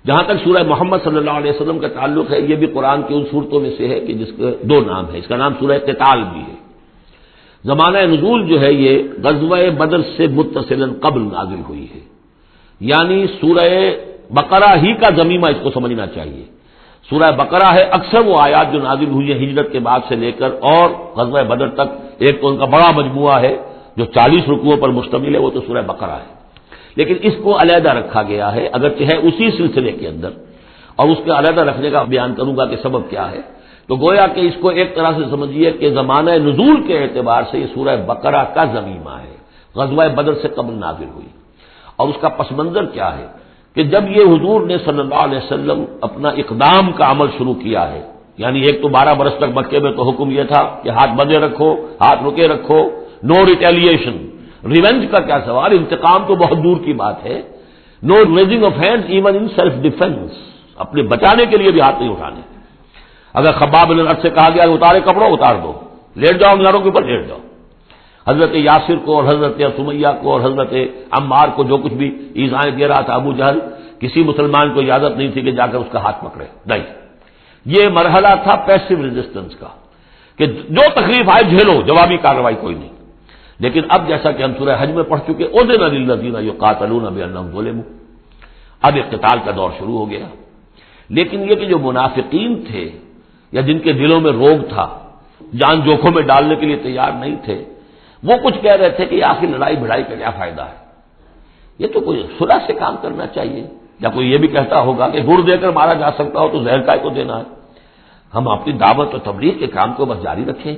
جہاں تک سورہ محمد صلی اللہ علیہ وسلم کا تعلق ہے، یہ بھی قرآن کی ان صورتوں میں سے ہے کہ جس کے دو نام ہیں. اس کا نام سورہ قتال بھی ہے. زمانہ نزول جو ہے یہ غزوہ بدر سے متصلاً قبل نازل ہوئی ہے، یعنی سورہ بقرہ ہی کا ضمیمہ اس کو سمجھنا چاہیے. سورہ بقرہ ہے، اکثر وہ آیات جو نازل ہوئی ہیں ہجرت کے بعد سے لے کر اور غزوہ بدر تک، ایک تو ان کا بڑا مجموعہ ہے جو 40 رکوعوں پر مشتمل ہے، وہ تو سورہ بقرہ ہے. لیکن اس کو علیحدہ رکھا گیا ہے، اگرچہ ہے اسی سلسلے کے اندر، اور اس کے علیحدہ رکھنے کا بیان کروں گا کہ سبب کیا ہے. تو گویا کہ اس کو ایک طرح سے سمجھیے کہ زمانہ نزول کے اعتبار سے یہ سورہ بقرہ کا ضمیمہ ہے، غزوہ بدر سے قبل نازل ہوئی. اور اس کا پس منظر کیا ہے کہ جب یہ حضور نے صلی اللہ علیہ وسلم اپنا اقدام کا عمل شروع کیا ہے، یعنی ایک تو 12 برس تک مکے میں تو حکم یہ تھا کہ ہاتھ بندے رکھو، ہاتھ رکے رکھو، نو ریٹیلیشن، ریونج کا کیا سوال، انتقام تو بہت دور کی بات ہے. No raising of hand even in self defence, اپنے بچانے کے لیے بھی ہاتھ نہیں اٹھانے. اگر خباب بن الارت سے کہا گیا کہ اتارے کپڑوں اتار دو، لیٹ جاؤ انگاروں کے اوپر لیٹ جاؤ. حضرت یاسر کو اور حضرت سمیہ کو اور حضرت عمار کو جو کچھ بھی ایذائیں دے رہا تھا ابو جہل، کسی مسلمان کو اجازت نہیں تھی کہ جا کر اس کا ہاتھ پکڑے. نہیں، یہ مرحلہ تھا پیسو ریزسٹنس کا کہ جو تکلیف آئے جھیلو، جوابی کارروائی کوئی نہیں. لیکن اب جیسا کہ ہم سورہ حج میں پڑھ چکے، اذن للذین یقاتلون بانہم ظلموا، اب اقتتال کا دور شروع ہو گیا. لیکن یہ کہ جو منافقین تھے یا جن کے دلوں میں روگ تھا، جان جوکھوں میں ڈالنے کے لیے تیار نہیں تھے، وہ کچھ کہہ رہے تھے کہ آخر لڑائی بھڑائی کا کیا فائدہ ہے، یہ تو کوئی صلح سے کام کرنا چاہیے. یا کوئی یہ بھی کہتا ہوگا کہ گڑ دے کر مارا جا سکتا ہو تو زہر کائے کو دینا ہے. ہم اپنی دعوت و تبلیغ کے کام کو بس جاری رکھیں.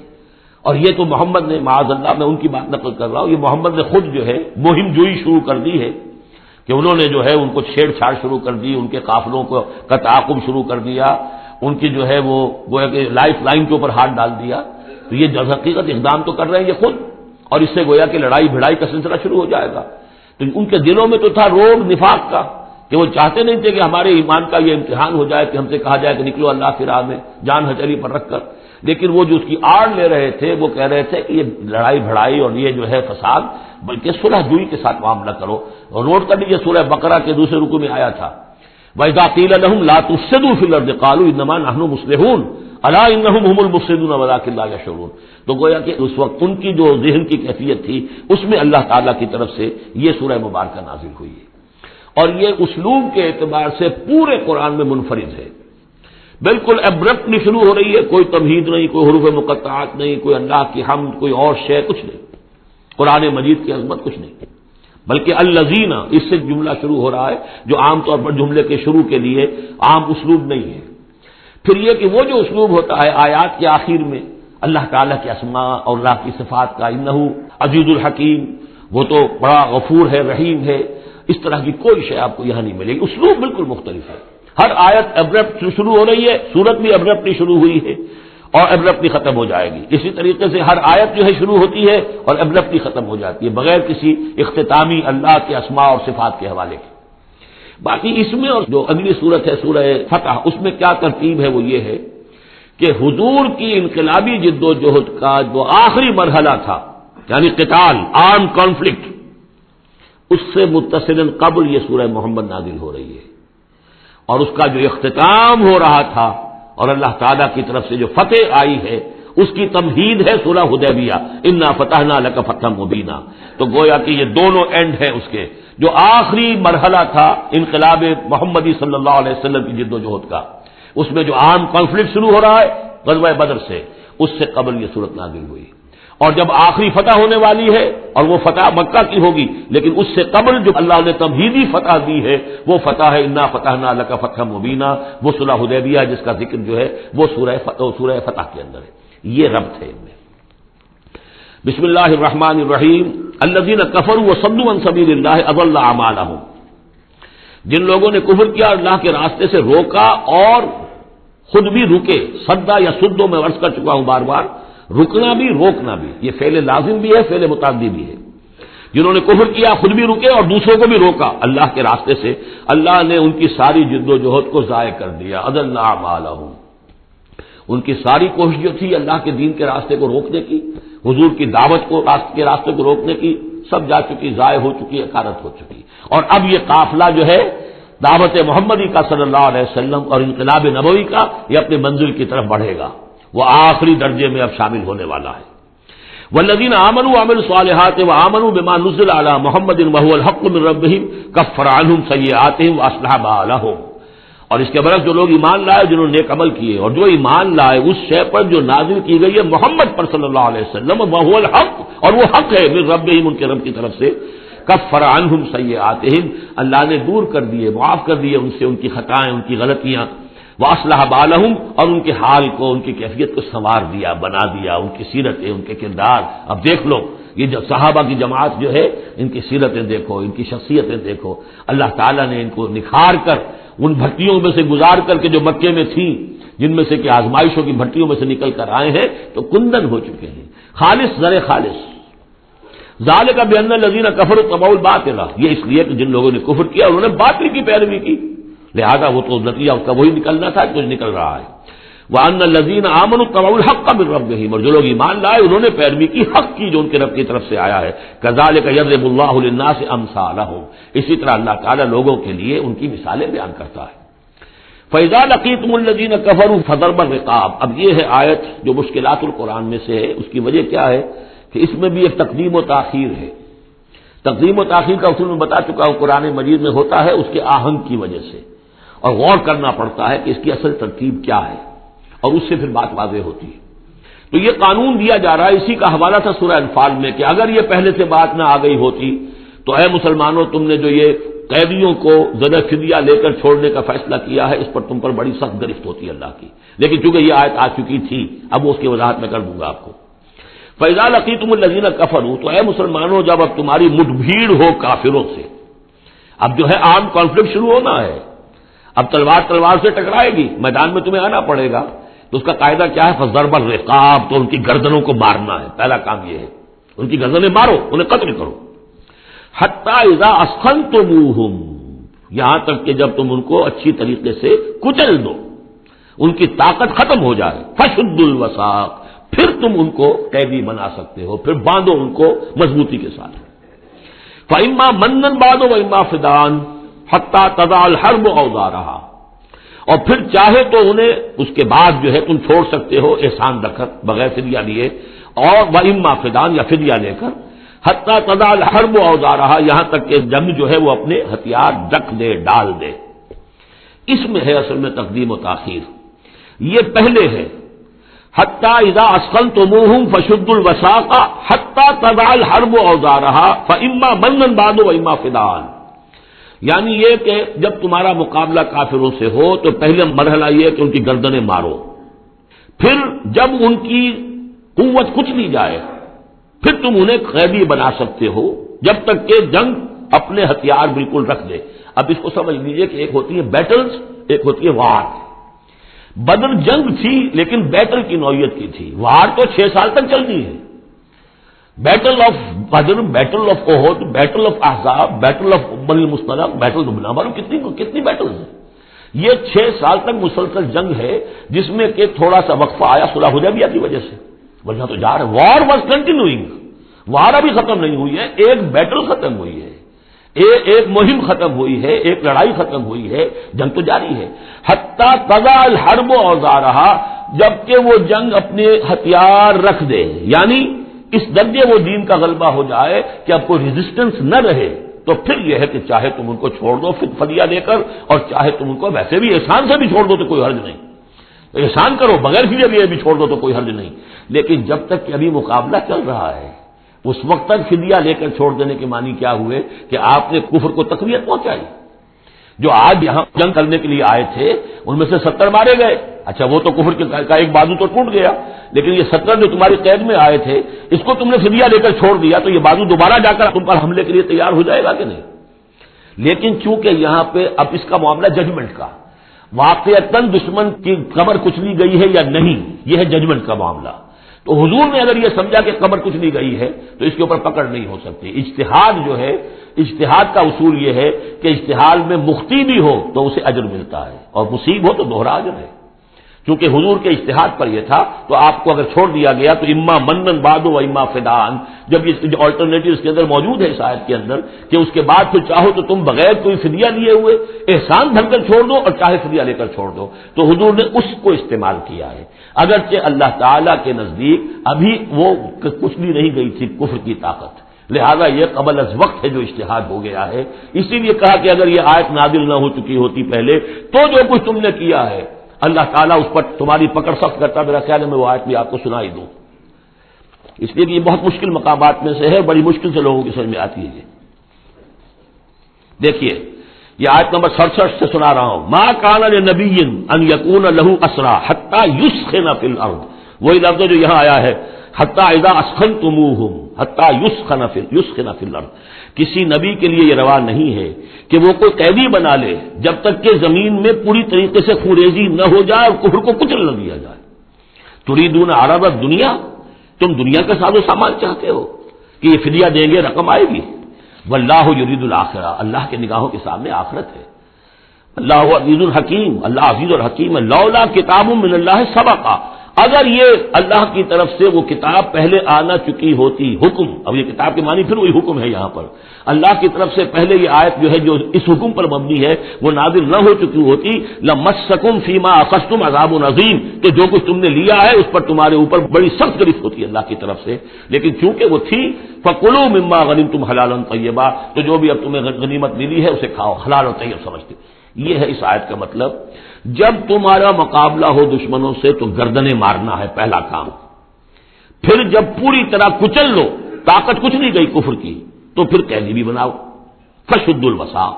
اور یہ تو محمد نے، معاذ اللہ میں ان کی بات نقل کر رہا ہوں، یہ محمد نے خود جو ہے مہم جوئی شروع کر دی ہے کہ انہوں نے جو ہے ان کو چھیڑ چھاڑ شروع کر دی، ان کے قافلوں کا تعاقب شروع کر دیا، ان کی جو ہے وہ گویا کہ لائف لائن کے اوپر ہاتھ ڈال دیا. تو یہ جو حقیقت اقدام تو کر رہے ہیں یہ خود، اور اس سے گویا کہ لڑائی بھڑائی کا سلسلہ شروع ہو جائے گا. تو ان کے دلوں میں تو تھا روگ نفاق کا کہ وہ چاہتے نہیں تھے کہ ہمارے ایمان کا یہ امتحان ہو جائے کہ ہم سے کہا جائے کہ نکلو اللہ کی راہ میں جان ہتھیلی پر رکھ کر. لیکن وہ جو اس کی آڑ لے رہے تھے وہ کہہ رہے تھے کہ یہ لڑائی بھڑائی اور یہ جو ہے فساد، بلکہ صلح جوئی کے ساتھ معاملہ کرو. اور نوٹ کر لیجیے سورہ بقرہ کے دوسرے رکوع میں آیا تھا وَإِذَا قِيلَ لَهُمْ لَا تُفْسِدُوا فِي الْأَرْضِ قَالُوا إِنَّمَا نَحْنُ مُصْلِحُونَ أَلَا إِنَّهُمْ هُمُ الْمُفْسِدُونَ وَلَٰكِن لَا يَشْعُرُونَ. تو گویا کہ اس وقت ان کی جو ذہن کی کیفیت تھی اس میں اللہ تعالیٰ کی طرف سے یہ سورہ مبارکہ نازل ہوئی ہے. اور یہ اسلوب کے اعتبار سے پورے قرآن میں منفرد ہے. بالکل ابرپٹلی شروع ہو رہی ہے، کوئی تمہید نہیں، کوئی حروف مقطعات نہیں، کوئی اللہ کی حمد، کوئی اور شے کچھ نہیں، قرآن مجید کی عظمت کچھ نہیں. بلکہ الذین، اس سے جملہ شروع ہو رہا ہے جو عام طور پر جملے کے شروع کے لیے عام اسلوب نہیں ہے. پھر یہ کہ وہ جو اسلوب ہوتا ہے آیات کے آخر میں اللہ تعالیٰ کے اسماء اور اللہ کی صفات کا، انہ عزیز الحکیم، وہ تو بڑا غفور ہے، رحیم ہے، اس طرح کی کوئی شے آپ کو یہاں نہیں ملے گی. اسلوب بالکل مختلف ہے. ہر آیت ابرپٹ شروع ہو رہی ہے، سورت بھی ابرپٹلی شروع ہوئی ہے اور ابرپٹلی ختم ہو جائے گی. اسی طریقے سے ہر آیت جو ہے شروع ہوتی ہے اور ابرپٹلی ختم ہو جاتی ہے بغیر کسی اختتامی اللہ کے اسماء اور صفات کے حوالے کے. باقی اس میں اور جو اگلی صورت ہے سورہ فتح، اس میں کیا ترتیب ہے وہ یہ ہے کہ حضور کی انقلابی جد و جہد کا جو آخری مرحلہ تھا، یعنی قتال، آرم کانفلکٹ، اس سے متصلاً قبل یہ سورہ محمد نازل ہو رہی ہے. اور اس کا جو اختتام ہو رہا تھا اور اللہ تعالیٰ کی طرف سے جو فتح آئی ہے اس کی تمہید ہے سورہ حدیبیہ، انا فتحنا لک فتحا مبینا. تو گویا کہ یہ دونوں اینڈ ہیں اس کے. جو آخری مرحلہ تھا انقلاب محمدی صلی اللہ علیہ وسلم کی جد و جہد کا، اس میں جو عام کانفلکٹ شروع ہو رہا ہے غزوہ بدر سے، اس سے قبل یہ صورت نازل ہوئی. اور جب آخری فتح ہونے والی ہے اور وہ فتح مکہ کی ہوگی، لیکن اس سے قبل جو اللہ نے تمہیدی فتح دی ہے وہ فتح ہے انا فتحنا لک فتحا مبینا، وہ صلح حدیبیہ جس کا ذکر جو ہے وہ سورہ فتح کے اندر ہے. یہ ربط ہے ان میں. بسم اللہ الرحمن الرحیم. الذین کفروا وصدوا عن سبیل اللہ اضل اعمالهم، جن لوگوں نے کفر کیا اللہ کے راستے سے روکا اور خود بھی رکے. صدا یا سدو میں عرض کر چکا ہوں بار بار، رکنا بھی روکنا بھی، یہ فعل لازم بھی ہے، فعل متعدی بھی ہے. جنہوں نے کفر کیا خود بھی رکے اور دوسروں کو بھی روکا اللہ کے راستے سے، اللہ نے ان کی ساری جد و جہد کو ضائع کر دیا. اضل اعمالهم، ان کی ساری کوشش جو تھی اللہ کے دین کے راستے کو روکنے کی، حضور کی دعوت کو کے راستے کو روکنے کی، سب جا چکی، ضائع ہو چکی، اکارت ہو چکی. اور اب یہ قافلہ جو ہے دعوت محمدی کا صلی اللہ علیہ وسلم اور انقلاب نبوی کا، یہ اپنے منزل کی طرف بڑھے گا، وہ آخری درجے میں اب شامل ہونے والا ہے۔ والذین آمنوا وعملوا الصالحات وآمنوا بما نزل علی محمد وهو الحق من ربهم کفر عنهم سیئاتهم واصلح بالهم، اور اس کے برعکس جو لوگ ایمان لائے، جنہوں نے نیک عمل کیے اور جو ایمان لائے اس شے پر جو نازل کی گئی ہے محمد پر صلی اللہ علیہ وسلم، وهو الحق، اور وہ حق ہے، من ربهم، ان کے رب کی طرف سے، کفر عنهم سیئاتهم، اللہ نے دور کر دیے، معاف کر دیے ان سے ان کی خطائیں، ان کی غلطیاں، واصلح بالهم، اور ان کے حال کو، ان کی کیفیت کو سنوار دیا، بنا دیا، ان کی سیرتیں، ان کے کردار۔ اب دیکھ لو یہ جو صحابہ کی جماعت جو ہے، ان کی سیرتیں دیکھو، ان کی شخصیتیں دیکھو، اللہ تعالیٰ نے ان کو نکھار کر ان بھٹیوں میں سے گزار کر کے جو مکے میں تھیں، جن میں سے کہ آزمائشوں کی بھٹیوں میں سے نکل کر آئے ہیں، تو کندن ہو چکے ہیں، خالص زر خالص۔ ذالک بان الذین کفروا اتبعوا الباطل، یہ اس لیے کہ جن لوگوں نے کفر کیا انہوں نے باطل کی پیروی کی، لہذا وہ تو نتیجہ اس کا وہی نکلنا تھا جو نکل رہا ہے۔ وان الذین آمنوا اتبعوا الحق من ربهم، اور جو لوگ ایمان لائے انہوں نے پیروی کی حق کی جو ان کے رب کی طرف سے آیا ہے۔ کذالک یضرب اللہ للناس امثالهم، اسی طرح اللہ تعالیٰ لوگوں کے لیے ان کی مثالیں بیان کرتا ہے۔ فَإِذَا لَقِيتُمُ الَّذِينَ كَفَرُوا فَضَرْبَ الرِّقَابِ، اب یہ ہے آیت جو مشکلات القرآن میں سے ہے۔ اس کی وجہ کیا ہے کہ اس میں بھی ایک تقدیم و تاخیر ہے۔ تقدیم و تاخیر کا اصول میں بتا چکا ہوں، قرآن مجید میں ہوتا ہے اس کے آہنگ کی وجہ سے، اور غور کرنا پڑتا ہے کہ اس کی اصل ترتیب کیا ہے، اور اس سے پھر بات واضح ہوتی ہے۔ تو یہ قانون دیا جا رہا ہے، اسی کا حوالہ تھا سورہ انفال میں کہ اگر یہ پہلے سے بات نہ آ گئی ہوتی تو اے مسلمانوں، تم نے جو یہ قیدیوں کو زدہ فدیہ لے کر چھوڑنے کا فیصلہ کیا ہے، اس پر تم پر بڑی سخت گرفت ہوتی ہے اللہ کی، لیکن چونکہ یہ آیت آ چکی تھی، اب وہ اس کی وضاحت میں کر دوں گا آپ کو۔ فَإِذَا لَقِيتُمُ الَّذِينَ كَفَرُوا، تو اے مسلمانوں جب اب تمہاری مٹ بھیڑ ہو کافروں سے، اب جو ہے آرم کانفلکٹ شروع ہونا ہے، اب تلوار سے ٹکرائے گی، میدان میں تمہیں آنا پڑے گا، تو اس کا قاعدہ کیا ہے؟ فَضَرْبَ الرِّقَابِ، تو ان کی گردنوں کو مارنا ہے، پہلا کام یہ ہے، ان کی گردنیں مارو، انہیں قتل کرو۔ حَتَّىٰ إِذَا أَثْخَنْتُمُوهُمْ، یہاں تک کہ جب تم ان کو اچھی طریقے سے کچل دو، ان کی طاقت ختم ہو جائے، فَشُدُّوا الْوَثَاقَ، پھر تم ان کو قیدی بنا سکتے ہو، پھر باندھو ان کو مضبوطی کے ساتھ۔ فَإِمَّا مَنًّا بَعْدُ وَإِمَّا فِدَاءً حَتَّىٰ تَضَعَ الْحَرْبُ أَوْزَارَهَا، اور پھر چاہے تو انہیں اس کے بعد جو ہے تم چھوڑ سکتے ہو احسان رکھ کر، بغیر فدیہ لیے، اور وَإِمَّا فِدَاءً، یا فدیہ لے کر، حَتَّىٰ تَضَعَ الْحَرْبُ أَوْزَارَهَا، یہاں تک کہ جنگ جو ہے وہ اپنے ہتھیار رکھ دے، ڈال دے۔ اس میں ہے اصل میں تقدیم و تاخیر، یہ پہلے ہے حَتَّىٰ إِذَا أَثْخَنْتُمُوهُمْ فَشُدُّوا الْوَثَاقَ حَتَّىٰ تَضَعَ الْحَرْبُ أَوْزَارَهَا فَإِمَّا مَنًّا بَعْدُ وَإِمَّا فِدَاءً، یعنی یہ کہ جب تمہارا مقابلہ کافروں سے ہو تو پہلے مرحلہ یہ کہ ان کی گردنیں مارو، پھر جب ان کی قوت کچھ لی جائے پھر تم انہیں قیدی بنا سکتے ہو، جب تک کہ جنگ اپنے ہتھیار بالکل رکھ دے۔ اب اس کو سمجھ لیجئے کہ ایک ہوتی ہے بیٹلز، ایک ہوتی ہے وار۔ بدر جنگ تھی لیکن بیٹل کی نوعیت کی تھی، وار تو 6 سال تک چلتی ہے۔ بیٹل آف بدر، بیٹل آف احد، بیٹل آف احزاب، بیٹل آف بنی المصطلق، بیٹل آف معلوم کتنی بیٹلز ہیں۔ یہ 6 سال تک مسلسل جنگ ہے، جس میں کہ تھوڑا سا وقفہ آیا صلح حدیبیہ کی وجہ سے، ورنہ تو جا رہے وار واز کنٹینیوئنگ، وار ابھی ختم نہیں ہوئی ہے، ایک بیٹل ختم ہوئی ہے، ایک مہم ختم ہوئی ہے، ایک لڑائی ختم ہوئی ہے، جنگ تو جاری ہے۔ حتیٰ تضع الحرب اوزارہا، جبکہ وہ جنگ اپنے ہتھیار رکھ دے، یعنی اس درجے وہ دین کا غلبہ ہو جائے کہ اب کوئی ریزسٹنس نہ رہے، تو پھر یہ ہے کہ چاہے تم ان کو چھوڑ دو فدیہ دے کر، اور چاہے تم ان کو ویسے بھی احسان سے بھی چھوڑ دو تو کوئی حرج نہیں، احسان کرو بغیر فدیہ دیے بھی چھوڑ دو تو کوئی حرج نہیں، لیکن جب تک کہ ابھی مقابلہ چل رہا ہے اس وقت تک فدیہ لے کر چھوڑ دینے کے معنی کیا ہوئے کہ آپ نے کفر کو تقویت پہنچائی۔ جو آج یہاں جنگ کرنے کے لیے آئے تھے ان میں سے 70 مارے گئے، اچھا وہ تو کفر کا ایک بازو تو ٹوٹ گیا، لیکن یہ 70 جو تمہاری قید میں آئے تھے اس کو تم نے فدیہ لے کر چھوڑ دیا، تو یہ بازو دوبارہ جا کر تم پر حملے کے لیے تیار ہو جائے گا کہ نہیں؟ لیکن چونکہ یہاں پہ اب اس کا معاملہ ججمنٹ کا، واقعتاً دشمن کی کمر کچلی گئی ہے یا نہیں، یہ ہے ججمنٹ کا معاملہ۔ تو حضور نے اگر یہ سمجھا کہ قبر کچھ نہیں گئی ہے تو اس کے اوپر پکڑ نہیں ہو سکتی۔ اجتہاد جو ہے، اجتہاد کا اصول یہ ہے کہ اجتہاد میں مختی بھی ہو تو اسے اجر ملتا ہے، اور مصیب ہو تو دوہرا اجر ہے۔ چونکہ حضور کے اجتہاد پر یہ تھا تو آپ کو اگر چھوڑ دیا گیا تو اما منن بعد و اما فدان، جب یہ آلٹرنیٹو اس کے اندر موجود ہے اس آیت کے اندر کہ اس کے بعد پھر چاہو تو تم بغیر کوئی فدیہ لیے ہوئے احسان بھر کر چھوڑ دو اور چاہے فدیہ لے کر چھوڑ دو، تو حضور نے اس کو استعمال کیا ہے، اگرچہ اللہ تعالی کے نزدیک ابھی وہ کچھ بھی نہیں گئی تھی کفر کی طاقت، لہذا یہ قبل از وقت ہے جو اجتہاد ہو گیا ہے، اسی لیے کہا کہ اگر یہ آیت نازل نہ ہو چکی ہوتی پہلے تو جو کچھ تم نے کیا ہے اللہ تعالیٰ اس پر تمہاری پکڑ سخت کرتا، میرا خیال ہے میں وہ آیت بھی آپ کو سنا ہی دوں، اس لیے کہ یہ بہت مشکل مقامات میں سے ہے، بڑی مشکل سے لوگوں کی سمجھ میں آتی ہے۔ دیکھیے یہ آیت نمبر 67 سے سنا رہا ہوں، ما کان لنبی ان یکون لہ اسرا حتی یسخن فی الارض، وہی لفظ جو یہاں آیا ہے حتی اذا اسخنتموہم حتی یسخن فی الارض، کسی نبی کے لیے یہ روا نہیں ہے کہ وہ کوئی قیدی بنا لے جب تک کہ زمین میں پوری طریقے سے خوریزی نہ ہو جائے اور کفر کو کچل نہ دیا جائے۔ تریدون عرض الدنیا، تم دنیا کا ساز و سامان چاہتے ہو کہ یہ فدیہ دیں گے رقم آئے گی، واللہ یرید الآخرہ، اللہ کے نگاہوں کے سامنے آخرت ہے، اللہ عزیز الحکیم، اللہ عزیز الحکیم ہے، لولا کتاب من اللہ سبقا، اگر یہ اللہ کی طرف سے وہ کتاب پہلے آنا چکی ہوتی، حکم، اب یہ کتاب کے معنی پھر وہی حکم ہے یہاں پر، اللہ کی طرف سے پہلے یہ آیت جو ہے جو اس حکم پر مبنی ہے وہ نازل نہ ہو چکی ہوتی، لمسکم فیما اخذتم عذاب عظیم، کہ جو کچھ تم نے لیا ہے اس پر تمہارے اوپر بڑی سخت گرفت ہوتی ہے اللہ کی طرف سے، لیکن چونکہ وہ تھی فکلوا مما غنمتم حلالا طیبا، تو جو بھی اب تمہیں غنیمت ملی ہے اسے کھاؤ، حلال و طیب سمجھتے۔ یہ ہے اس آیت کا مطلب، جب تمہارا مقابلہ ہو دشمنوں سے تو گردنیں مارنا ہے پہلا کام، پھر جب پوری طرح کچل لو، طاقت کچھ نہیں گئی کفر کی، تو پھر قیدی بھی بناؤ، فشد الوثاق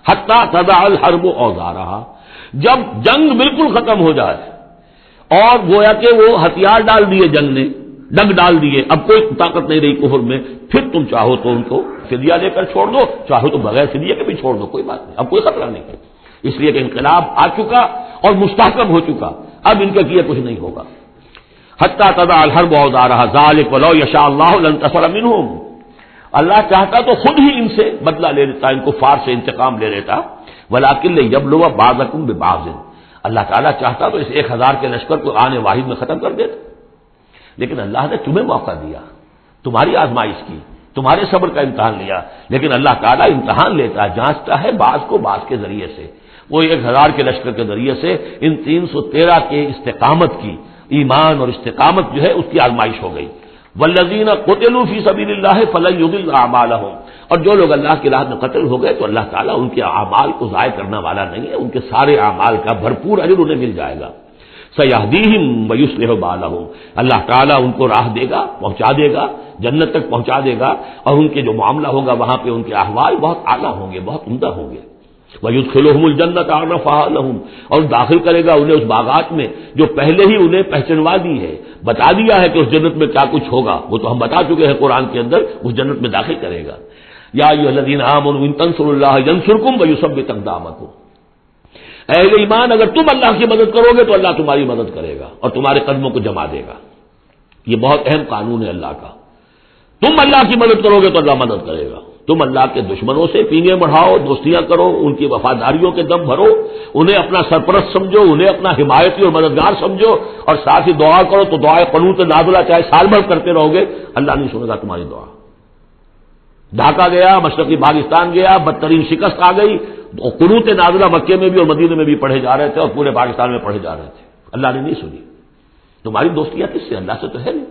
حتی تضع الحرب اوزارہا، جب جنگ بالکل ختم ہو جائے اور گویا کہ وہ ہتھیار ڈال دیے جنگ نے، ڈنگ ڈال دیے، اب کوئی طاقت نہیں رہی کفر میں، پھر تم چاہو تو ان کو فدیہ لے کر چھوڑ دو، چاہو تو بغیر فدیہ کے بھی چھوڑ دو، کوئی بات نہیں، اب کوئی خطرہ نہیں ہے، اس لیے کہ انقلاب آ چکا اور مستحکم ہو چکا، اب ان کا کیا کچھ نہیں ہوگا۔ حتی تضع الحرب اوزارہا ذالک ولو یشاء اللہ لانتصر منہم، اللہ چاہتا تو خود ہی ان سے بدلہ لے لیتا، ان کفار سے انتقام لے لیتا، ولکن لیبلو بعضکم ببعض، اللہ تعالیٰ چاہتا تو اس 1000 کے لشکر کو آنے واحد میں ختم کر دیتا، لیکن اللہ نے تمہیں موقع دیا، تمہاری آزمائش کی، تمہارے صبر کا امتحان لیا، لیکن اللہ تعالیٰ امتحان لیتا ہے، جانچتا ہے بعض کو بعض کے ذریعے سے، وہ 1000 کے لشکر کے ذریعے سے ان 313 کے استقامت کی، ایمان اور استقامت جو ہے اس کی آزمائش ہو گئی۔ والذین قتلوا فی سبیل اللہ فلن یضل اعمالهم، اور جو لوگ اللہ کی راہ میں قتل ہو گئے تو اللہ تعالیٰ ان کے اعمال کو ضائع کرنے والا نہیں ہے، ان کے سارے اعمال کا بھرپور اجر انہیں مل جائے گا۔ سیہدیہم ویصلح بالہم، اللہ تعالیٰ ان کو راہ دے گا، پہنچا دے گا، جنت تک پہنچا دے گا، اور ان کے جو معاملہ ہوگا وہاں پہ ان کے احوال بہت اعلیٰ ہوں گے، بہت عمدہ ہوں گے۔ وَيُدْخِلُهُمُ الْجَنَّةَ عَرَّفَهَا لَهُمْ، اور داخل کرے گا انہیں اس باغات میں جو پہلے ہی انہیں پہچنوا دی ہے، بتا دیا ہے کہ اس جنت میں کیا کچھ ہوگا، وہ تو ہم بتا چکے ہیں قرآن کے اندر، اس جنت میں داخل کرے گا۔ یا ایھا الذین آمنوا ان تنصروا اللہ ینصرکم ویثبت اقدامکم، اہل ایمان اگر تم اللہ کی مدد کرو گے تو اللہ تمہاری مدد کرے گا اور تمہارے قدموں کو جما دے گا، یہ بہت اہم قانون ہے اللہ کا، تم اللہ کی مدد کرو گے تو اللہ مدد کرے گا، تم اللہ کے دشمنوں سے پینگے بڑھاؤ، دوستیاں کرو، ان کی وفاداریوں کے دم بھرو، انہیں اپنا سرپرست سمجھو، انہیں اپنا حمایتی اور مددگار سمجھو، اور ساتھ ہی دعا کرو تو دعائے قنوت نازلہ چاہے سال بھر کرتے رہو گے، اللہ نہیں سنے گا تمہاری دعا۔ ڈھاکہ گیا، مشرقی پاکستان گیا، بدترین شکست آ گئی، قنوت نازلہ مکے میں بھی اور مدینے میں بھی پڑھے جا رہے تھے اور پورے پاکستان میں پڑھے جا رہے تھے، اللہ نے نہیں سنی۔ تمہاری دوستیاں کس سے؟ اللہ سے تو ہے نہیں،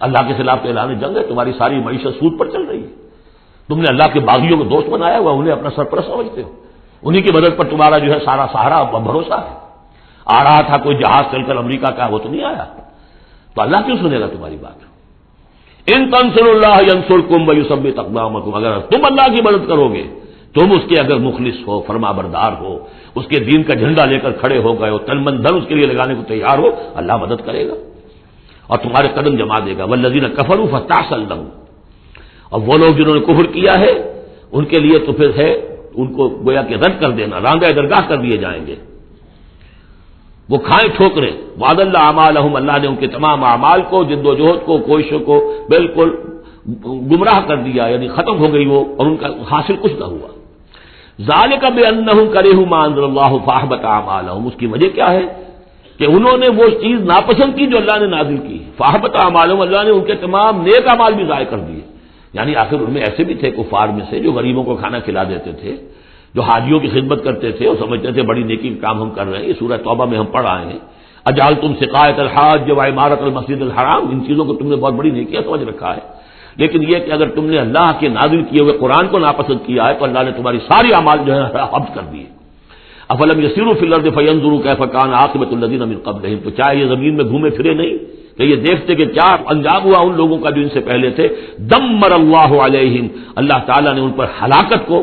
اللہ کے خلاف تو اعلان جنگ ہے، تمہاری ساری معیشت سود پر چل رہی ہے، تم نے اللہ کے باغیوں کو دوست بنایا ہوا، انہیں اپنا سرپرست سمجھتے ہو، انہی کی مدد پر تمہارا جو ہے سارا سہارا بھروسہ ہے۔ آ رہا تھا کوئی جہاز چل کر امریکہ کا، وہ تو نہیں آیا، تو اللہ کیوں سنے گا تمہاری بات؟ ان تنصروا اللہ ینصرکم ویثبت اقدامکم، اگر تم اللہ کی مدد کرو گے، تم اس کے اگر مخلص ہو، فرما بردار ہو، اس کے دین کا جھنڈا لے کر کھڑے ہو گئے ہو، تن من دھن اس کے لیے لگانے کو تیار ہو، اللہ مدد کرے گا اور تمہارے قدم جما دے گا۔ والذین کفروا فتعسا لهم، اور وہ لوگ جنہوں نے کفر کیا ہے ان کے لیے تو پھر ہے ان کو گویا کہ رد کر دینا، راندہ درگاہ کر دیے جائیں گے، وہ کھائیں ٹھوکریں۔ وعد اللہ اعمالہم، اللہ نے ان کے تمام اعمال کو، جد و جہد کو، کوششوں کو بالکل گمراہ کر دیا، یعنی ختم ہو گئی وہ، اور ان کا حاصل کچھ نہ ہوا۔ ذالک بانہم کرہوا ما انزل اللہ فاحبط اعمالہم، اس کی وجہ کیا ہے کہ انہوں نے وہ چیز ناپسند کی جو اللہ نے نازل کی، فاحبط اعمالهم، اللہ نے ان کے تمام نیک اعمال بھی ضائع کر دیے. یعنی آخر ان میں ایسے بھی تھے کفار میں سے جو غریبوں کو کھانا کھلا دیتے تھے، جو حاجیوں کی خدمت کرتے تھے اور سمجھتے تھے بڑی نیکی کا کام ہم کر رہے ہیں. یہ سورہ توبہ میں ہم پڑھ آئے ہیں، اجعلتم سقایۃ الحاج وعمارۃ المسجد الحرام، ان چیزوں کو تم نے بہت بڑی نیکیاں سمجھ رکھا ہے. لیکن یہ کہ اگر تم نے اللہ کے نازل کیے ہوئے قرآن کو ناپسند کیا ہے تو اللہ نے تمہاری ساری اعمال جو ہے حبس کر دیے. افلم یسیروا فی الارض فینظروا کیف کان عاقبۃ الذین من قبلہم، تو چاہے یہ زمین میں گھومے پھرے نہیں کہ یہ دیکھتے کہ کیا انجام ہوا ان لوگوں کا جو ان سے پہلے تھے. دمر اللہ علیہم، اللہ تعالیٰ نے ان پر ہلاکت کو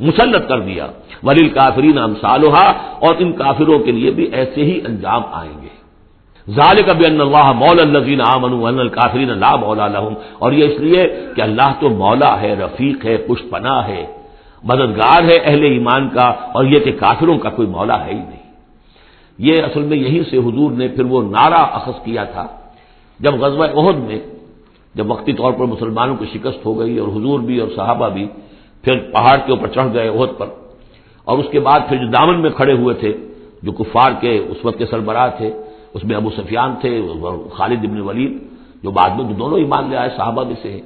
مسلط کر دیا. وللکافرین امثالھا، اور ان کافروں کے لیے بھی ایسے ہی انجام آئیں گے. ذالک بان اللہ مولا الذین آمنوا وان الکافرین لا مولا لہم، اور یہ اس لیے کہ اللہ تو مولا ہے، رفیق ہے، پشت پناہ ہے، مددگار ہے اہل ایمان کا، اور یہ کہ کافروں کا کوئی مولا ہے ہی نہیں. یہ اصل میں یہیں سے حضور نے پھر وہ نعرہ اخذ کیا تھا جب غزوہ احد میں، جب وقتی طور پر مسلمانوں کی شکست ہو گئی اور حضور بھی اور صحابہ بھی پھر پہاڑ کے اوپر چڑھ گئے احد پر، اور اس کے بعد پھر جو دامن میں کھڑے ہوئے تھے جو کفار کے اس وقت کے سربراہ تھے، اس میں ابو سفیان تھے اور خالد بن ولید جو بعد میں دونوں ایمان لے آئے صحابہ میں سے ہیں.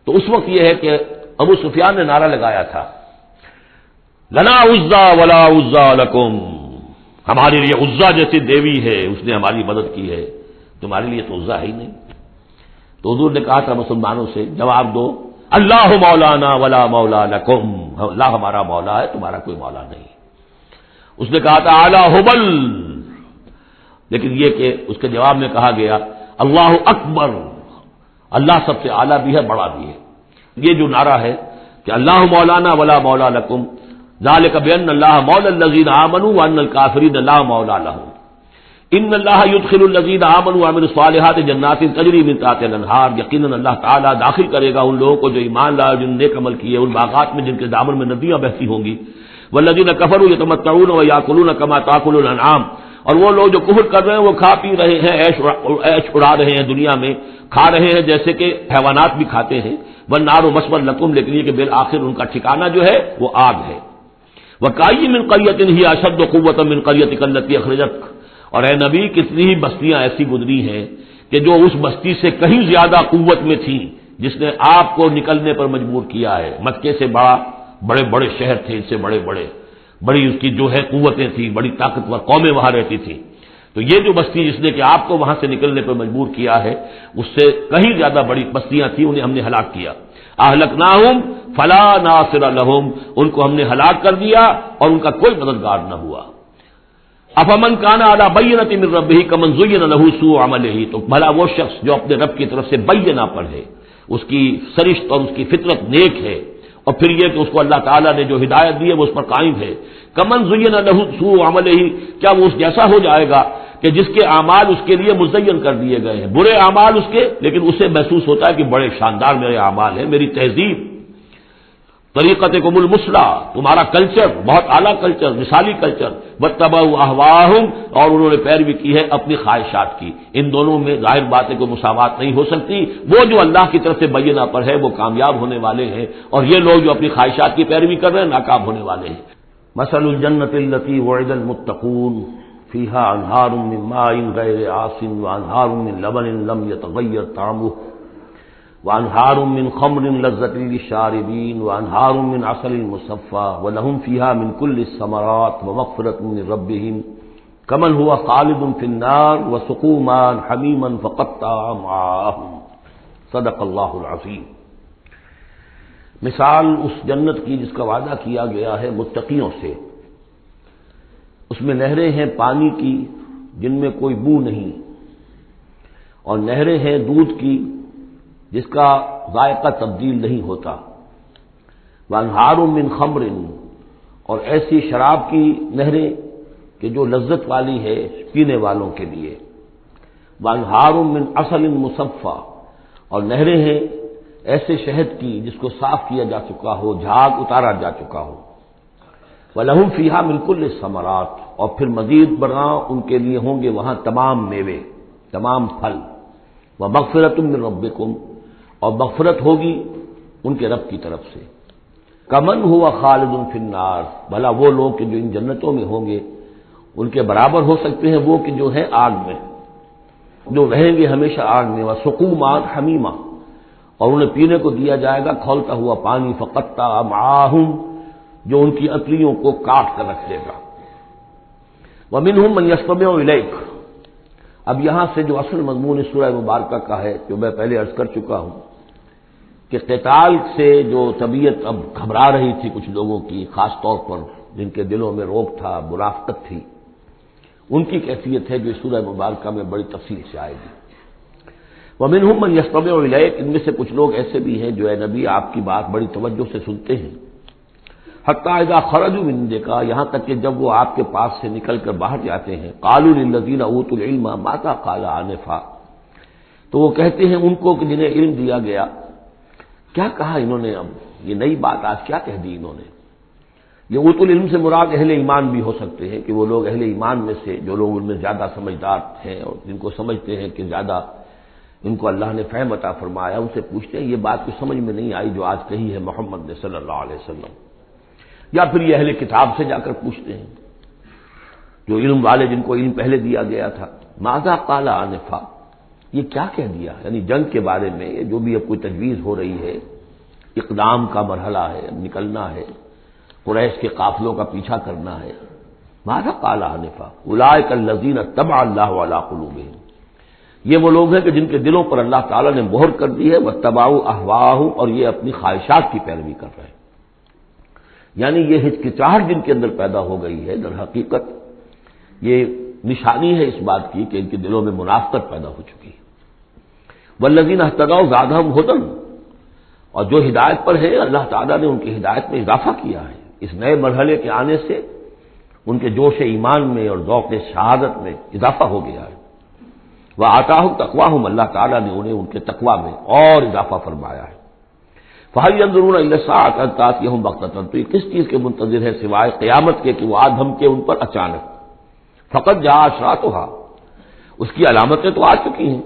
تو اس وقت یہ ہے کہ ابو سفیان نے نعرہ لگایا تھا لنا عزا ولا عزا لکم، ہمارے لیے عزا جیسی دیوی ہے اس نے ہماری مدد کی ہے، تمہارے لیے تو عزا ہے ہی نہیں. تو حضور نے کہا تھا مسلمانوں سے جواب دو اللہ مولانا ولا مولا لکم، اللہ ہمارا مولا ہے تمہارا کوئی مولا نہیں. اس نے کہا تھا اعلی حبل، لیکن یہ کہ اس کے جواب میں کہا گیا اللہ اکبر، اللہ سب سے اعلیٰ بھی ہے بڑا بھی ہے. یہ جو نعرہ ہے کہ اللہ مولانا ولا مولا لکم ذالک بان اللہ مولا الذین آمنوا وان الکافرین لا مولا لہم ان اللہ یدخل الذین آمنوا وعملوا الصالحات جنات تجری من تحتها الانہار، یقیناً اللہ تعالیٰ داخل کرے گا ان لوگوں کو جو ایمان لائے جن نے نیک عمل کیے ان باغات میں جن کے دامن میں ندیاں بہتی ہوں گی. والذین کفروا یتمتعون ویاکلون کما تاکل الانعام، اور وہ لوگ جو کفر کر رہے ہیں وہ کھا پی رہے ہیں، عیش اڑا رہے ہیں دنیا میں، کھا رہے ہیں جیسے کہ حیوانات بھی کھاتے ہیں. والنار مثوی لکم، لیکن یہ کہ بالآخر ان کا ٹھکانہ جو ہے وہ آگ ہے. وکأی من قریۃ ہی اشد قوۃ من قریتک التی اخرجتک، اور اے نبی کتنی ہی بستیاں ایسی گزری ہیں کہ جو اس بستی سے کہیں زیادہ قوت میں تھیں جس نے آپ کو نکلنے پر مجبور کیا ہے. مکے سے بڑے بڑے شہر تھے، ان سے بڑی اس کی جو ہے قوتیں تھیں، بڑی طاقتور قومیں وہاں رہتی تھیں. تو یہ جو بستی جس نے کہ آپ کو وہاں سے نکلنے پر مجبور کیا ہے اس سے کہیں زیادہ بڑی بستیاں تھیں، انہیں ہم نے ہلاک کیا. اہلکناہم فلا ناصر لہم، ان کو ہم نے ہلاک کر دیا اور ان کا کوئی مددگار نہ ہوا. افمن کان علی بینۃ من ربہ کمن زین لہ سوء عملہ، تو بھلا وہ شخص جو اپنے رب کی طرف سے بینہ پر ہے، اس کی سرشت اور اس کی فطرت نیک ہے، اور پھر یہ کہ اس کو اللہ تعالیٰ نے جو ہدایت دی ہے وہ اس پر قائم ہے. کمن زین لہ سوء عملہ، کیا وہ اس جیسا ہو جائے گا کہ جس کے اعمال اس کے لیے مزین کر دیے گئے ہیں، برے اعمال اس کے، لیکن اسے محسوس ہوتا ہے کہ بڑے شاندار میرے اعمال ہیں، میری تہذیب، طریقتکم المثلی، تمہارا کلچر بہت اعلیٰ کلچر، مثالی کلچر. واتبعوا اہواءہم، اور انہوں نے پیروی کی ہے اپنی خواہشات کی. ان دونوں میں ظاہر بات ہے کوئی مساوات نہیں ہو سکتی. وہ جو اللہ کی طرف سے بینہ پر ہے وہ کامیاب ہونے والے ہیں، اور یہ لوگ جو اپنی خواہشات کی پیروی کر رہے ہیں ناکام ہونے والے ہیں. مثل الجنۃ التی وعد المتقون فیہا انہار من ماء غیر آسن وانہار من لبن لم یتغیر طعمہ وانہار من خمر لذۃ للشاربین وانہار من عسل مصفى ولہم فیہا من کل الثمرات ومغفرۃ من ربہم کمن هو خالد فی النار وسقوا ماء حمیما فقطع امعاءہم. صدق اللہ العظیم. مثال اس جنت کی جس کا وعدہ کیا گیا ہے متقیوں سے، اس میں نہریں ہیں پانی کی جن میں کوئی بو نہیں، اور نہریں ہیں دودھ کی جس کا ذائقہ تبدیل نہیں ہوتا. وانہار من خمر، اور ایسی شراب کی نہریں کہ جو لذت والی ہے پینے والوں کے لیے. وانہار من عسل مصفى، اور نہریں ہیں ایسے شہد کی جس کو صاف کیا جا چکا ہو، جھاگ اتارا جا چکا ہو. وَلَهُمْ فِيهَا مِنْ كُلِّ الثَّمَرَاتِ، اور پھر مزید برآں ان کے لیے ہوں گے وہاں تمام میوے، تمام پھل. وَمَغْفِرَةٌ مِّن رَبِّكُمْ، اور مغفرت ہوگی ان کے رب کی طرف سے. کمن ہوا خالد فی النار، بھلا وہ لوگ کہ جو ان جنتوں میں ہوں گے ان کے برابر ہو سکتے ہیں وہ کہ جو ہے آگ میں، جو رہیں گے ہمیشہ آگ میں، وَسُقُوا مَاءً حَمِيمًا، اور انہیں پینے کو دیا جائے گا کھولتا ہوا پانی، فَقَطَّعَ أَمْعَاءَهُمْ، جو ان کی انتڑیوں کو کاٹ کر رکھ دے گا۔ وَمِنْهُمْ مَنْ يَسْتَمِعُ إِلَيْكَ، اب یہاں سے جو اصل مضمون اس سورہ مبارکہ کا ہے، جو میں پہلے عرض کر چکا ہوں کہ قتال سے جو طبیعت اب گھبرا رہی تھی کچھ لوگوں کی، خاص طور پر جن کے دلوں میں روک تھا، منافقت تھی، ان کی کیفیت ہے جو اس سورہ مبارکہ میں بڑی تفصیل سے آئے گی۔ وَمِنْهُمْ مَنْ يَسْتَمِعُ إِلَيْكَ، ان میں سے کچھ لوگ ایسے بھی ہیں جو اے نبی آپ کی بات بڑی توجہ سے سنتے ہیں، حَتَّىٰ إِذَا خَرَجُوا مِنْ عِنْدِكَ، یہاں تک کہ جب وہ آپ کے پاس سے نکل کر باہر جاتے ہیں، قَالُوا لِلَّذِينَ أُوتُوا الْعِلْمَ مَاذَا قَالَ آنِفًا، تو وہ کہتے ہیں ان کو کہ جنہیں علم دیا گیا، کیا کہا انہوں نے، اب یہ نئی بات آج کیا کہہ دی انہوں نے۔ یہ اوت العلم سے مراد اہل ایمان بھی ہو سکتے ہیں کہ وہ لوگ اہل ایمان میں سے جو لوگ ان میں زیادہ سمجھدار ہیں اور جن کو سمجھتے ہیں کہ زیادہ ان کو اللہ نے فہم عطا فرمایا، ان سے پوچھتے ہیں یہ بات کو سمجھ میں نہیں آئی جو آج کہی ہے محمد نے صلی اللہ علیہ وسلم، یا پھر یہ اہل کتاب سے جا کر پوچھتے ہیں جو علم والے جن کو علم پہلے دیا گیا تھا، ماذا قال آنفا، یہ کیا کہہ دیا، یعنی جنگ کے بارے میں جو بھی اب کوئی تجویز ہو رہی ہے، اقدام کا مرحلہ ہے، اب نکلنا ہے، قریش کے قافلوں کا پیچھا کرنا ہے، ماذا قال آنفا اولئک الذین طبع اللہ علی قلوبہم، یہ وہ لوگ ہیں کہ جن کے دلوں پر اللہ تعالیٰ نے مہر کر دی ہے، واتبعوا اہواءہم، اور یہ اپنی خواہشات کی پیروی کر رہے ہیں، یعنی یہ ہچکچاہٹ جن کے اندر پیدا ہو گئی ہے، در حقیقت یہ نشانی ہے اس بات کی کہ ان کے دلوں میں منافقت پیدا ہو چکی ہے۔ والذین اہتدوا زادہم ھدی، اور جو ہدایت پر ہے اللہ تعالیٰ نے ان کی ہدایت میں اضافہ کیا ہے، اس نئے مرحلے کے آنے سے ان کے جوش ایمان میں اور ذوق شہادت میں اضافہ ہو گیا ہے۔ وآتاہم تقواہم، اللہ تعالیٰ نے انہیں ان کے تقوی میں اور اضافہ فرمایا ہے۔ فہل ینظرون الا الساعۃ ان تأتیہم بغتۃ، تو یہ کس چیز کے منتظر ہے سوائے قیامت کے کہ وہ آ دھمکے ان پر اچانک۔ فقط جاء اشراطھا، اس کی علامتیں تو آ چکی ہیں،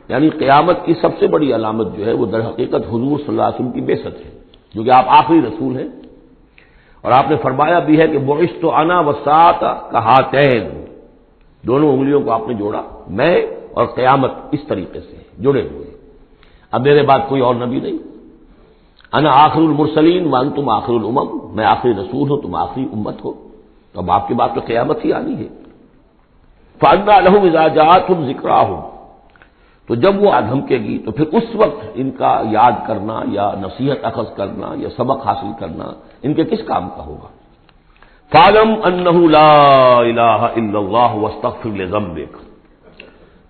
یعنی قیامت کی سب سے بڑی علامت جو ہے وہ در حقیقت حضور صلی اللہ علیہ وسلم کی بعثت ہے، جو کہ آپ آخری رسول ہیں، اور آپ نے فرمایا بھی ہے کہ بعثت انا والساعۃ کہاتین، دونوں انگلیوں کو آپ نے جوڑا، میں اور قیامت اس طریقے سے جڑے ہوئے، اب میرے بعد کوئی اور نبی نہیں، انا آخر المرسلین وانتم آخر الامم، میں آخری رسول ہوں تم آخری امت ہو، تو اب آپ کے بعد تو قیامت ہی آنی ہے۔ فَأَنَّىٰ لَهُمْ إِذَا جَاءَتْهُمْ ذِكْرَاهُمْ، تو جب وہ دھمکے گی تو پھر اس وقت ان کا یاد کرنا یا نصیحت اخذ کرنا یا سبق حاصل کرنا ان کے کس کام کا ہوگا۔ فَاعْلَمْ أَنَّهُ لَا إِلَٰهَ إِلَّا اللَّهُ وَاسْتَغْفِرْ لِذَنبِكَ،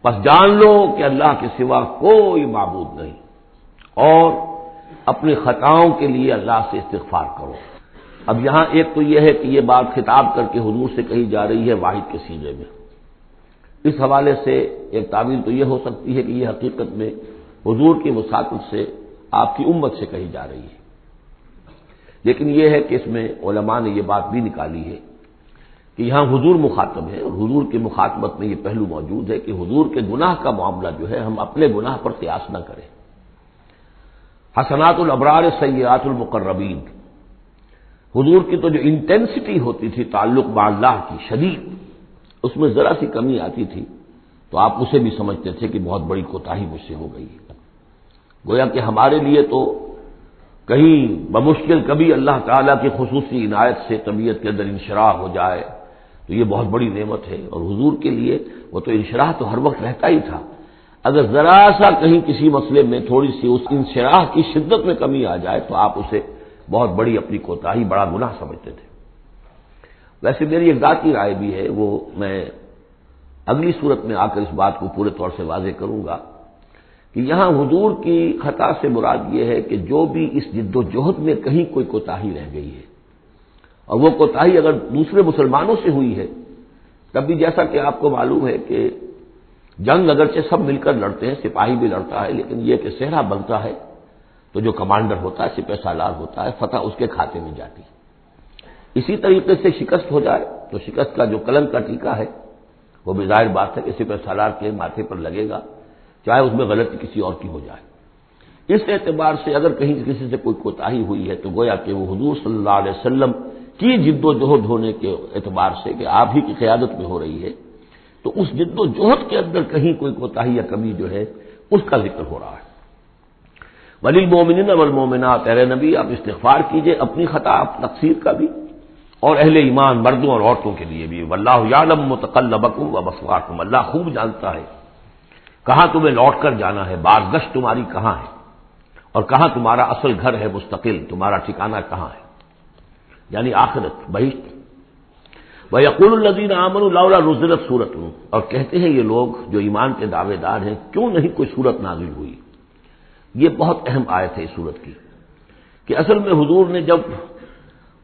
بس جان لو کہ اللہ کے سوا کوئی معبود نہیں، اور اپنی خطاؤں کے لیے اللہ سے استغفار کرو۔ اب یہاں ایک تو یہ ہے کہ یہ بات خطاب کر کے حضور سے کہی جا رہی ہے واحد کے سیغے میں، اس حوالے سے ایک تعبیر تو یہ ہو سکتی ہے کہ یہ حقیقت میں حضور کی مخاطب سے آپ کی امت سے کہی جا رہی ہے، لیکن یہ ہے کہ اس میں علماء نے یہ بات بھی نکالی ہے کہ یہاں حضور مخاطب ہے، اور حضور کی مخاطبت میں یہ پہلو موجود ہے کہ حضور کے گناہ کا معاملہ جو ہے ہم اپنے گناہ پر قیاس نہ کریں۔ حسنات الابرار سیئات المقربین، حضور کی تو جو انٹینسٹی ہوتی تھی تعلق با اللہ کی شدید، اس میں ذرا سی کمی آتی تھی تو آپ اسے بھی سمجھتے تھے کہ بہت بڑی کوتاہی مجھ سے ہو گئی ہے، گویا کہ ہمارے لیے تو کہیں بمشکل کبھی اللہ تعالیٰ کی خصوصی عنایت سے طبیعت کے اندر انشراح ہو جائے تو یہ بہت بڑی نعمت ہے، اور حضور کے لیے وہ تو انشراح تو ہر وقت رہتا ہی تھا، اگر ذرا سا کہیں کسی مسئلے میں تھوڑی سی اس انشراح کی شدت میں کمی آ جائے تو آپ اسے بہت بڑی اپنی کوتاہی، بڑا گناہ سمجھتے تھے۔ ویسے میری ایک ذاتی رائے بھی ہے، وہ میں اگلی صورت میں آ کر اس بات کو پورے طور سے واضح کروں گا کہ یہاں حضور کی خطا سے مراد یہ ہے کہ جو بھی اس جد و جہد میں کہیں کوئی کوتاہی رہ گئی ہے، اور وہ کوتاہی اگر دوسرے مسلمانوں سے ہوئی ہے، تب بھی جیسا کہ آپ کو معلوم ہے کہ جنگ اگرچہ سب مل کر لڑتے ہیں، سپاہی بھی لڑتا ہے، لیکن یہ کہ صحرا بنتا ہے تو جو کمانڈر ہوتا ہے، سپہ سالار ہوتا ہے، فتح اس کے کھاتے میں جاتی ہے۔ اسی طریقے سے شکست ہو جائے تو شکست کا جو کلنک کا ٹیکہ ہے وہ بھی ظاہر بات ہے کہ سپہ سالار کے ماتھے پر لگے گا، چاہے اس میں غلطی کسی اور کی ہو جائے۔ اس اعتبار سے اگر کہیں کسی سے کوئی کوتاہی ہوئی ہے تو گویا کہ وہ حضور صلی اللہ علیہ وسلم کی جد و جہد ہونے کے اعتبار سے کہ آپ ہی کی قیادت میں ہو رہی ہے، تو اس جد و جہد کے اندر کہیں کوئی کوتاہی یا کمی جو ہے اس کا ذکر ہو رہا ہے۔ وَلِلْمُؤْمِنِينَ وَالْمُؤْمِنَاتِ، اے نبی آپ استغفار کیجئے اپنی خطا تقصیر کا بھی، اور اہل ایمان مردوں اور عورتوں کے لیے بھی۔ وَاللَّهُ يَعْلَمُ مُتَقَلَّبَكُمْ وَمَثْوَاكُمْ، اللہ خوب جانتا ہے کہاں تمہیں لوٹ کر جانا ہے، بازگشت تمہاری کہاں ہے، اور کہاں تمہارا اصل گھر ہے مستقل، تمہارا ٹھکانہ کہاں ہے، یعنی آخرت بہشت۔ وَيَقُولُ الَّذِينَ آمَنُوا لَوْلَا نُزِّلَتْ سُورَةٌ، اور کہتے ہیں یہ لوگ جو ایمان کے دعوے دار ہیں کیوں نہیں کوئی سورت نازل ہوئی۔ یہ بہت اہم آیت ہے اس سورت کی، کہ اصل میں حضور نے جب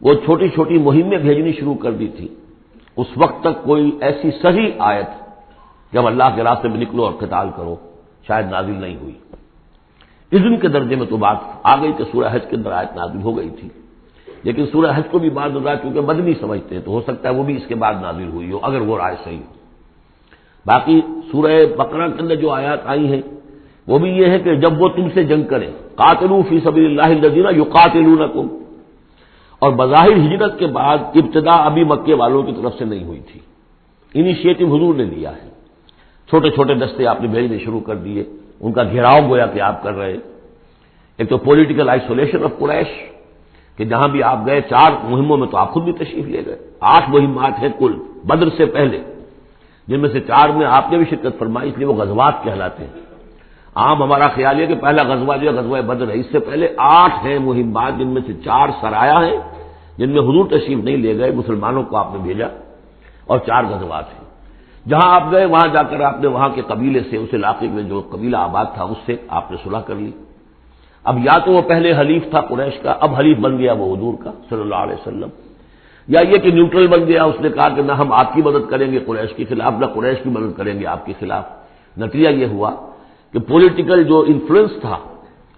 وہ چھوٹی چھوٹی مہمیں بھیجنی شروع کر دی تھی، اس وقت تک کوئی ایسی صحیح آیت جب اللہ کے راستے میں نکلو اور قتال کرو شاید نازل نہیں ہوئی۔ اذن کے درجے میں تو بات آ گئی کہ سورہ حج کے اندر آیت نازل ہو گئی تھی، لیکن سورہ حج کو بھی بعض حضرات کیونکہ مدنی سمجھتے ہیں تو ہو سکتا ہے وہ بھی اس کے بعد نازل ہوئی ہو اگر وہ رائے صحیح ہو۔ باقی سورہ بقرہ کے اندر جو آیات آئی ہیں وہ بھی یہ ہے کہ جب وہ تم سے جنگ کریں، قاتلوا فی سبیل اللہ الذین یقاتلونکم، اور بظاہر ہجرت کے بعد ابتدا ابھی مکے والوں کی طرف سے نہیں ہوئی تھی، انیشیٹو حضور نے لیا ہے، چھوٹے چھوٹے دستے آپ نے بھیجنے شروع کر دیے، ان کا گھیراؤ گویا کہ آپ کر رہے۔ ایک تو پولیٹیکل آئسولیشن آف قریش کہ جہاں بھی آپ گئے 4 مہموں میں تو آپ خود بھی تشریف لے گئے، 8 مہمات ہیں کل بدر سے پہلے، جن میں سے 4 میں آپ نے بھی شرکت فرمائی، اس لیے وہ غزوات کہلاتے ہیں۔ عام ہمارا خیال ہے کہ پہلا غزوہ جو ہے غزوہ بدر ہے، اس سے پہلے 8 ہیں مہمات، جن میں سے 4 سرایا ہیں جن میں حضور تشریف نہیں لے گئے، مسلمانوں کو آپ نے بھیجا، اور 4 غزوات ہیں۔ جہاں آپ گئے وہاں جا کر آپ نے وہاں کے قبیلے سے، اس علاقے میں جو قبیلہ آباد تھا اس سے آپ نے صلح کر لی۔ اب یا تو وہ پہلے حلیف تھا قریش کا، اب حلیف بن گیا وہ حضور کا صلی اللہ علیہ وسلم، یا یہ کہ نیوٹرل بن گیا، اس نے کہا کہ نہ ہم آپ کی مدد کریں گے قریش کے خلاف، نہ قریش کی مدد کریں گے آپ کے خلاف۔ نتیجہ یہ ہوا کہ پولیٹیکل جو انفلوئنس تھا،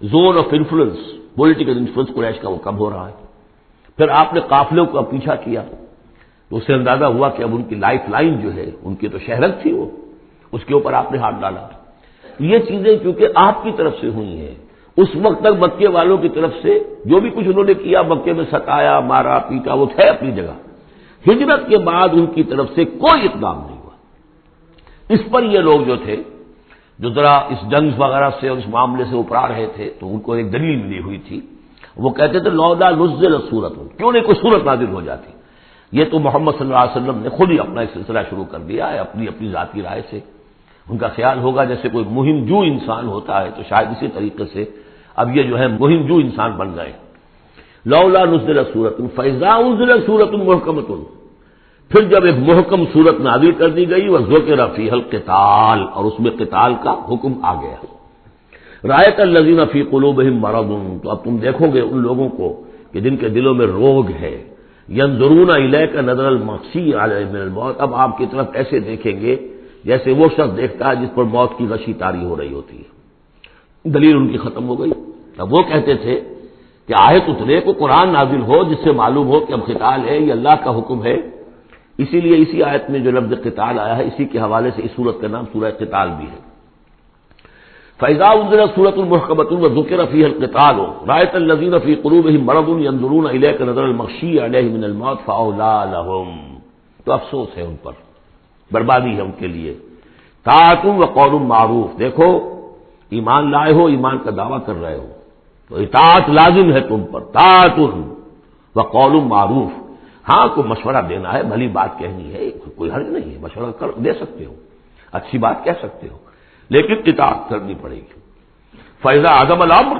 zone of influence, political influence قریش کا وہ کم ہو رہا ہے۔ پھر آپ نے قافلوں کا پیچھا کیا تو اس سے اندازہ ہوا کہ اب ان کی لائف لائن جو ہے، ان کی تو شہرت تھی وہ، اس کے اوپر آپ نے ہاتھ ڈالا۔ یہ چیزیں کیونکہ آپ کی طرف سے ہوئی ہیں، اس وقت تک مکے والوں کی طرف سے جو بھی کچھ انہوں نے کیا، مکے میں ستایا مارا پیٹا، وہ ہے اپنی جگہ۔ ہجرت کے بعد ان کی طرف سے کوئی اقدام نہیں ہوا۔ اس پر یہ لوگ جو تھے جو ذرا اس جنگ وغیرہ سے اور اس معاملے سے اپرا رہے تھے تو ان کو ایک دلیل ملی ہوئی تھی، وہ کہتے تھے لولا نزلت سورۃ، کیوں نہیں کوئی سورت نازل ہو جاتی۔ یہ تو محمد صلی اللہ علیہ وسلم نے خود ہی اپنا ایک سلسلہ شروع کر دیا ہے اپنی ذاتی رائے سے۔ ان کا خیال ہوگا جیسے کوئی مہم جو انسان ہوتا ہے، تو شاید اسی طریقے سے اب یہ جو ہے مہم جو انسان بن گئے۔ لولا نزلت سورۃ فاذا انزلت سورۃ محکمۃ، پھر جب ایک محکم صورت نازل کر دی گئی، وذکر فیہا القتال، اور اس میں قتال کا حکم آ گیا۔ رأیت الذین فی قلوبہم مرض، تو اب تم دیکھو گے ان لوگوں کو کہ جن کے دلوں میں روگ ہے، ینظرون الیک نظر المغشی علیہ من الموت، اب آپ کی طرف ایسے دیکھیں گے جیسے وہ شخص دیکھتا ہے جس پر موت کی غشی طاری ہو رہی ہوتی ہے۔ دلیل ان کی ختم ہو گئی۔ اب وہ کہتے تھے کہ آیت اترے کو قرآن نازل ہو جس سے معلوم ہو کہ اب قتال ہے، یہ اللہ کا حکم ہے۔ اسی لیے اسی آیت میں جو لفظ قتال آیا ہے، اسی کے حوالے سے اس سورت کا نام سورہ قتال بھی ہے۔ فَإِذَا أُنزِلَتْ سُورَةٌ مُحْكَمَةٌ وَذُكِرَ فِيهَا الْقِتَالُ رَأَيْتَ الَّذِينَ فِي قُلُوبِهِم مَّرَضٌ يَنظُرُونَ إِلَيْكَ نَظَرَ الْمَغْشِيِّ عَلَيْهِ مِنَ الْمَوْتِ فَأَوْلَىٰ لَهُمْ، تو افسوس ہے ان پر، بربادی ہے ان کے لیے۔ طاعۃ وقول معروف، دیکھو ایمان لائے ہو، ایمان کا دعویٰ کر رہے ہو تو اطاعت لازم ہے تم پر، طاعۃ وقول معروف، ہاں کوئی مشورہ دینا ہے، بھلی بات کہنی ہے، کوئی حرج نہیں ہے، مشورہ دے سکتے ہو، اچھی بات کہہ سکتے ہو، لیکن اطاعت کرنی پڑے گی۔ فَإِذَا عَزَمَ الْأَمْرُ،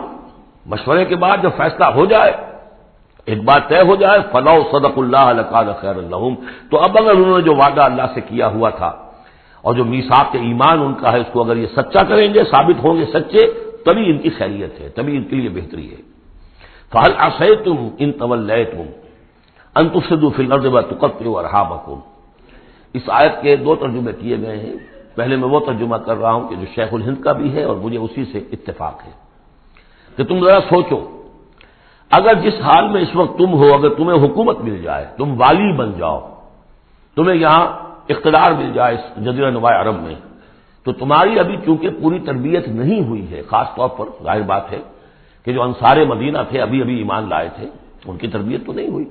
مشورے کے بعد جب فیصلہ ہو جائے، ایک بات طے ہو جائے، فَلَوْ صَدَقُوا اللَّهَ لَكَانَ خَيْرًا لَّهُمْ، تو اب اگر انہوں نے جو وعدہ اللہ سے کیا ہوا تھا اور جو میثاق ایمان ان کا ہے، اس کو اگر یہ سچا کریں گے، ثابت ہوں گے سچے، تبھی ان کی خیریت ہے، تبھی ان کے لیے بہتری ہے۔ فَهَلْ عَصَيْتُمْ إِن تَوَلَّيْتُمْ أَن تُفْسِدُوا فِي الْأَرْضِ وَتُقَطِّعُوا أَرْحَامَكُمْ، اس آیت کے 2 ترجمے کیے گئے ہیں۔ پہلے میں وہ ترجمہ کر رہا ہوں کہ جو شیخ الہند کا بھی ہے اور مجھے اسی سے اتفاق ہے، کہ تم ذرا سوچو، اگر جس حال میں اس وقت تم ہو، اگر تمہیں حکومت مل جائے، تم والی بن جاؤ، تمہیں یہاں اقتدار مل جائے اس جزیرہ نما عرب میں، تو تمہاری ابھی چونکہ پوری تربیت نہیں ہوئی ہے، خاص طور پر ظاہر بات ہے کہ جو انصار مدینہ تھے ابھی ایمان لائے تھے، ان کی تربیت تو نہیں ہوئی،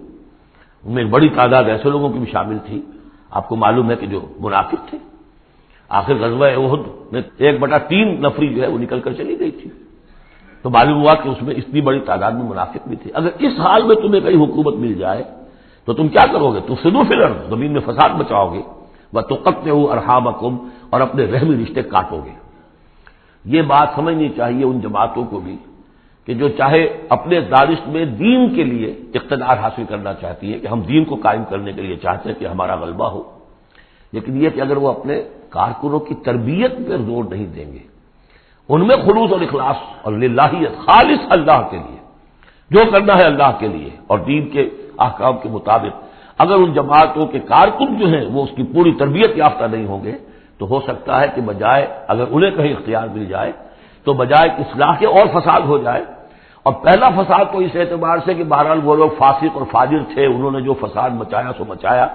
ان میں ایک بڑی تعداد ایسے لوگوں کی بھی شامل تھی، آپ کو معلوم ہے کہ جو منافق تھے۔ آخر غزوہ احد میں 1/3 نفری جو ہے وہ نکل کر چلی گئی تھی، تو معلوم ہوا کہ اس میں اتنی بڑی تعداد میں منافق بھی تھے۔ اگر اس حال میں تمہیں کہیں حکومت مل جائے تو تم کیا کرو گے؟ تفسدوا فی الارض، زمین میں فساد مچاؤ گے، وتقطعوا ارحامکم، اور اپنے رحمی رشتے کاٹو گے۔ یہ بات سمجھنی چاہیے ان جماعتوں کو بھی کہ جو چاہے اپنے دانش میں دین کے لیے اقتدار حاصل کرنا چاہتی ہے کہ ہم دین کو قائم کرنے کے لیے چاہتے ہیں کہ ہمارا غلبہ ہو، لیکن یہ کہ اگر وہ اپنے کارکنوں کی تربیت پر زور نہیں دیں گے، ان میں خلوص اور اخلاص اور للہیت، خالص اللہ کے لیے جو کرنا ہے اللہ کے لیے اور دین کے احکام کے مطابق، اگر ان جماعتوں کے کارکن جو ہیں وہ اس کی پوری تربیت یافتہ نہیں ہوں گے تو ہو سکتا ہے کہ بجائے اگر انہیں کہیں اختیار مل جائے تو بجائے اصلاح کے اور فساد ہو جائے۔ اور پہلا فساد تو اس اعتبار سے کہ بہرحال وہ لوگ فاسق اور فاجر تھے، انہوں نے جو فساد مچایا سو مچایا،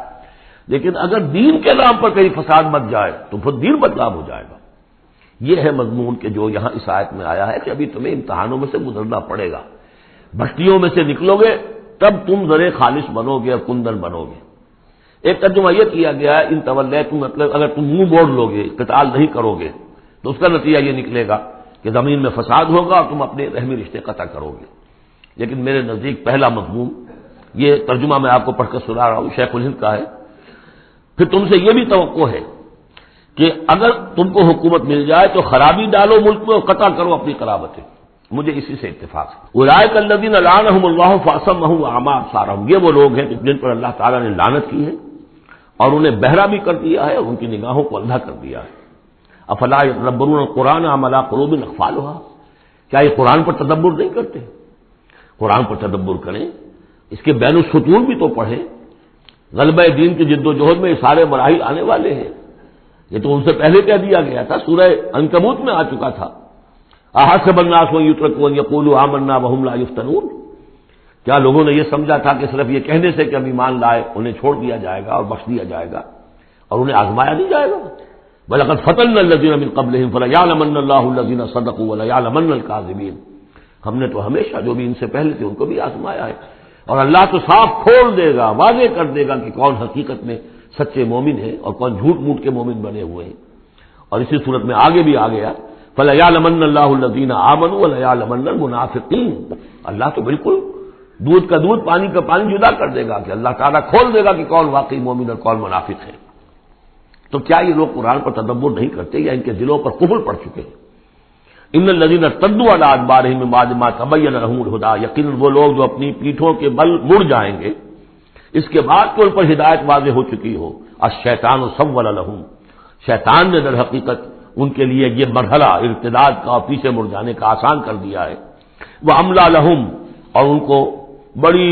لیکن اگر دین کے نام پر کہیں فساد مچ جائے تو پھر دین بدنام ہو جائے گا۔ یہ ہے مضمون کہ جو یہاں اس آیت میں آیا ہے کہ ابھی تمہیں امتحانوں میں سے گزرنا پڑے گا، بھٹیوں میں سے نکلو گے تب تم زرے خالص بنو گے اور کندن بنو گے۔ ایک ترجمہ یہ کیا گیا ہے ان تولیتم، مطلب اگر تم منہ موڑ لو گے، قتال نہیں کرو گے تو اس کا نتیجہ یہ نکلے گا کہ زمین میں فساد ہوگا اور تم اپنے رحمی رشتے قطع کرو گے۔ لیکن میرے نزدیک پہلا مضمون، یہ ترجمہ میں آپ کو پڑھ کر سنا رہا ہوں، شیخ الہند کا ہے۔ پھر تم سے یہ بھی توقع ہے کہ اگر تم کو حکومت مل جائے تو خرابی ڈالو ملک میں اور قطع کرو اپنی قرابتیں۔ مجھے اسی سے اتفاق ہے۔ اولئک الذین لعنهم اللہ فاصمهم واعمی ابصارهم، یہ وہ لوگ ہیں جن پر اللہ تعالیٰ نے لعنت کی ہے اور انہیں بہرا بھی کر دیا ہے اور ان کی نگاہوں کو اندھا کر دیا ہے۔ افلا یتدبرون القرآن ام علی قلوب اقفالها، کیا یہ قرآن پر تدبر نہیں کرتے؟ قرآن پر تدبر کریں، اس کے بین السطور بھی تو پڑھیں۔ غلبہ دین کی جد و جہد میں یہ سارے مراحل آنے والے ہیں، یہ تو ان سے پہلے کہہ دیا گیا تھا، سورہ عنکبوت میں آ چکا تھا۔ احسب الناس ان یترکوا ان یقولوا آمنا وهم لا یفتنون، کیا لوگوں نے یہ سمجھا تھا کہ صرف یہ کہنے سے کہ ہم ایمان لائے انہیں چھوڑ دیا جائے گا اور بخش دیا جائے گا اور انہیں آزمایا نہیں جائے گا؟ وَلَقَدْ فَتَنَّا الَّذِينَ مِن قَبْلِهِمْ فَلَيَعْلَمَنَّ اللَّهُ الَّذِينَ صَدَقُوا وَلَيَعْلَمَنَّ الْكَاذِبِينَ، ہم نے تو ہمیشہ جو بھی ان سے پہلے تھے ان کو بھی آزمایا ہے، اور اللہ تو صاف کھول دے گا، واضح کر دے گا کہ کون حقیقت میں سچے مومن ہیں اور کون جھوٹ موٹ کے مومن بنے ہوئے ہیں۔ اور اسی صورت میں آگے بھی آ گیا فَلَيَعْلَمَنَّ اللَّهُ الَّذِينَ آمَنُوا وَلَيَعْلَمَنَّ الْمُنَافِقِينَ، اللہ تو بالکل دودھ کا دودھ پانی کا پانی جدا کر دے گا کہ اللہ تعالیٰ کھول دے گا کہ کون واقعی مومن اور کون منافق ہے۔ تو کیا یہ لوگ قرآن پر تدبر نہیں کرتے یا ان کے دلوں پر کفر پڑ چکے ہیں؟ ان الذین ارتدوا علی ادبارہم من بعد ما تبین لهم الہدی، یقیناً وہ لوگ جو اپنی پیٹھوں کے بل مڑ جائیں گے اس کے بعد کہ ان پر ہدایت واضح ہو چکی ہو۔ الشیطان سول لهم، شیطان نے در حقیقت ان کے لیے یہ مرحلہ ارتداد کا اور پیچھے مڑ جانے کا آسان کر دیا ہے۔ واملی لهم، اور ان کو بڑی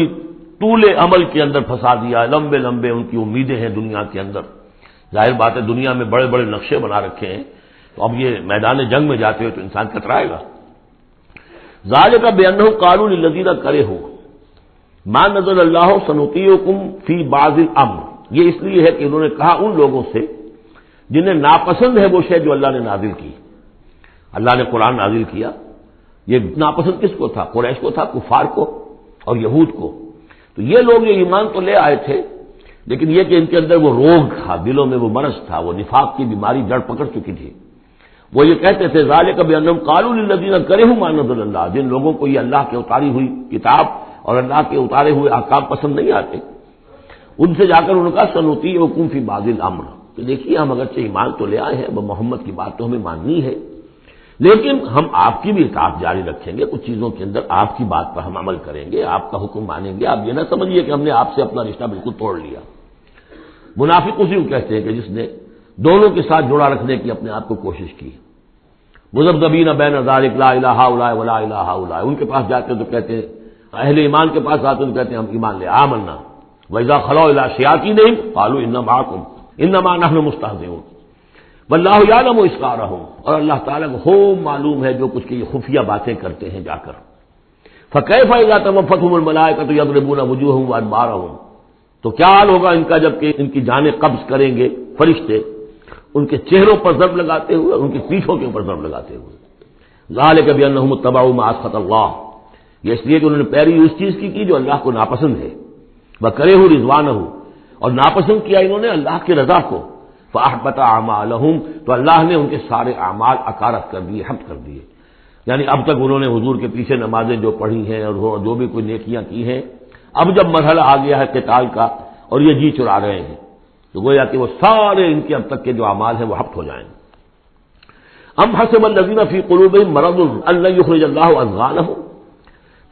طول عمل کے اندر پھنسا دیا ہے، لمبے لمبے ان کی امیدیں ہیں دنیا کے اندر۔ ظاہر بات ہے دنیا میں بڑے بڑے نقشے بنا رکھے ہیں، تو اب یہ میدان جنگ میں جاتے ہوئے تو انسان کترائے گا۔ ذالک بانہم قالوا للذین کرہوا ما نزل اللہ سنطیعکم فی بعض الامر، یہ اس لیے ہے کہ انہوں نے کہا ان لوگوں سے جنہیں ناپسند ہے وہ شے جو اللہ نے نازل کی۔ اللہ نے قرآن نازل کیا، یہ ناپسند کس کو تھا؟ قریش کو تھا، کفار کو اور یہود کو۔ تو یہ لوگ یہ ایمان تو لے آئے تھے، لیکن یہ کہ ان کے اندر وہ روگ تھا، دلوں میں وہ مرض تھا، وہ نفاق کی بیماری جڑ پکڑ چکی تھی۔ وہ یہ کہتے تھے ذالک بانہم قالوا للذین کرہوا ما نزل اللہ، جن لوگوں کو یہ اللہ کے اتاری ہوئی کتاب اور اللہ کے اتارے ہوئے احکام پسند نہیں آتے، ان سے جا کر ان کا سنطیعکم فی بعض الامر، کہ دیکھیے ہم اگرچہ ایمان تو لے آئے ہیں، وہ محمد کی بات تو ہمیں ماننی ہے، لیکن ہم آپ کی بھی اطاعت جاری رکھیں گے، کچھ چیزوں کے اندر آپ کی بات پر ہم عمل کریں گے، آپ کا حکم مانیں گے، آپ یہ نہ سمجھیے کہ ہم نے آپ سے اپنا رشتہ بالکل توڑ لیا۔ منافق اسی کو کہتے ہیں کہ جس نے دونوں کے ساتھ جوڑا رکھنے کی اپنے آپ کو کوشش کی۔ مذبذبین بین ذالک لا الہ الا ولا الہ الا، ان کے پاس جاتے تو کہتے ہیں، اہل ایمان کے پاس آتے تو کہتے ہیں ہم ایمان لے آمنا، وَإِذَا خَلَوْا إِلَىٰ شَيَاطِينِهِمْ قَالُوا إِنَّا مَعَكُمْ إِنَّمَا نَحْنُ مُسْتَهْزِئُونَ وَاللَّهُ يَعْلَمُ إِسْرَارَهُمْ، اور اللہ تعالیٰ کو خوب معلوم ہے جو کچھ کی خفیہ باتیں کرتے ہیں جا کر۔ فَكَيْفَ إِذَا تَوَفَّتْهُمُ الْمَلَائِكَةُ يَضْرِبُونَ وُجُوهَهُمْ وَأَدْبَارَهُمْ، تو کیا حال ہوگا ان کا جب کہ ان کی جانیں قبض کریں گے فرشتے، ان کے چہروں پر ضرب لگاتے ہوئے، ان کی پیٹھوں کے اوپر ضرب لگاتے ہوئے۔ ذَلِكَ بِأَنَّهُمُ اتَّبَعُوا مَا أَسْخَطَ اللَّهُ، یہ اس لیے کہ انہوں نے پیروی اس چیز کی جو اللہ کو ناپسند ہے۔ وَكَرِهُ رِضْوَانَهُ، اور ناپسند کیا انہوں نے اللہ کی رضا کو، فَأَحْبَطَ أَعْمَالَهُمْ، تو اللہ نے ان کے سارے اعمال اکارت کر دیے، حبط کر دیے۔ یعنی اب تک انہوں نے حضور کے پیچھے نمازیں جو پڑھی ہیں اور جو بھی کوئی نیکیاں کی ہیں، اب جب مرحلہ آ گیا ہے قتال کا اور یہ جی چرا رہے ہیں، تو گویا کہ وہ سارے ان کے اب تک کے جو اعمال ہیں وہ حبط ہو جائیں گے۔ ام حسب الذین فی قلوبہم مرض ان لن یخرج اللہ اضغانہم،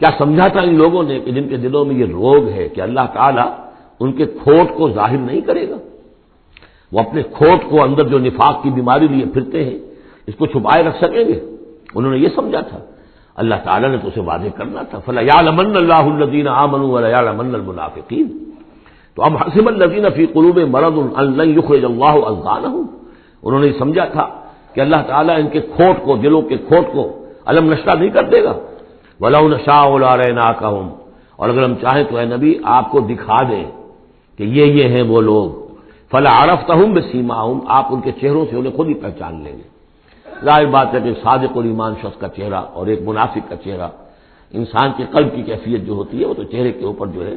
کیا سمجھا تھا ان لوگوں نے کہ جن کے دلوں میں یہ روگ ہے کہ اللہ تعالیٰ ان کے کھوٹ کو ظاہر نہیں کرے گا، وہ اپنے کھوٹ کو اندر جو نفاق کی بیماری لیے پھرتے ہیں اس کو چھپائے رکھ سکیں گے؟ انہوں نے یہ سمجھا تھا، اللہ تعالیٰ نے تو اسے واضح کرنا تھا، فَلَيَعْلَمَنَّ اللَّهُ الَّذِينَ آمَنُوا وَلَيَعْلَمَنَّ الْمُنَافِقِينَ۔ تو ام حسب الذین فی قلوبہم مرض ان لن یخرج اللہ اضغانہم، انہوں نے سمجھا تھا کہ اللہ تعالیٰ ان کے کھوٹ کو، دلوں کے کھوٹ کو علم نشرہ نہیں کر دے گا۔ وَلَوْ نَشَاءُ لَأَرَيْنَاكَهُمْ، اور اگر ہم چاہیں تو اے نبی آپ کو دکھا دیں کہ یہ ہیں وہ لوگ، فَلَعَرَفْتَهُمْ بِسِيمَاهُمْ، آپ ان کے چہروں سے انہیں خود ہی پہچان لیں گے۔ ظاہر بات ہے کہ صادق الایمان شخص کا چہرہ اور ایک منافق کا چہرہ، انسان کے قلب کی کیفیت جو ہوتی ہے وہ تو چہرے کے اوپر جو ہے،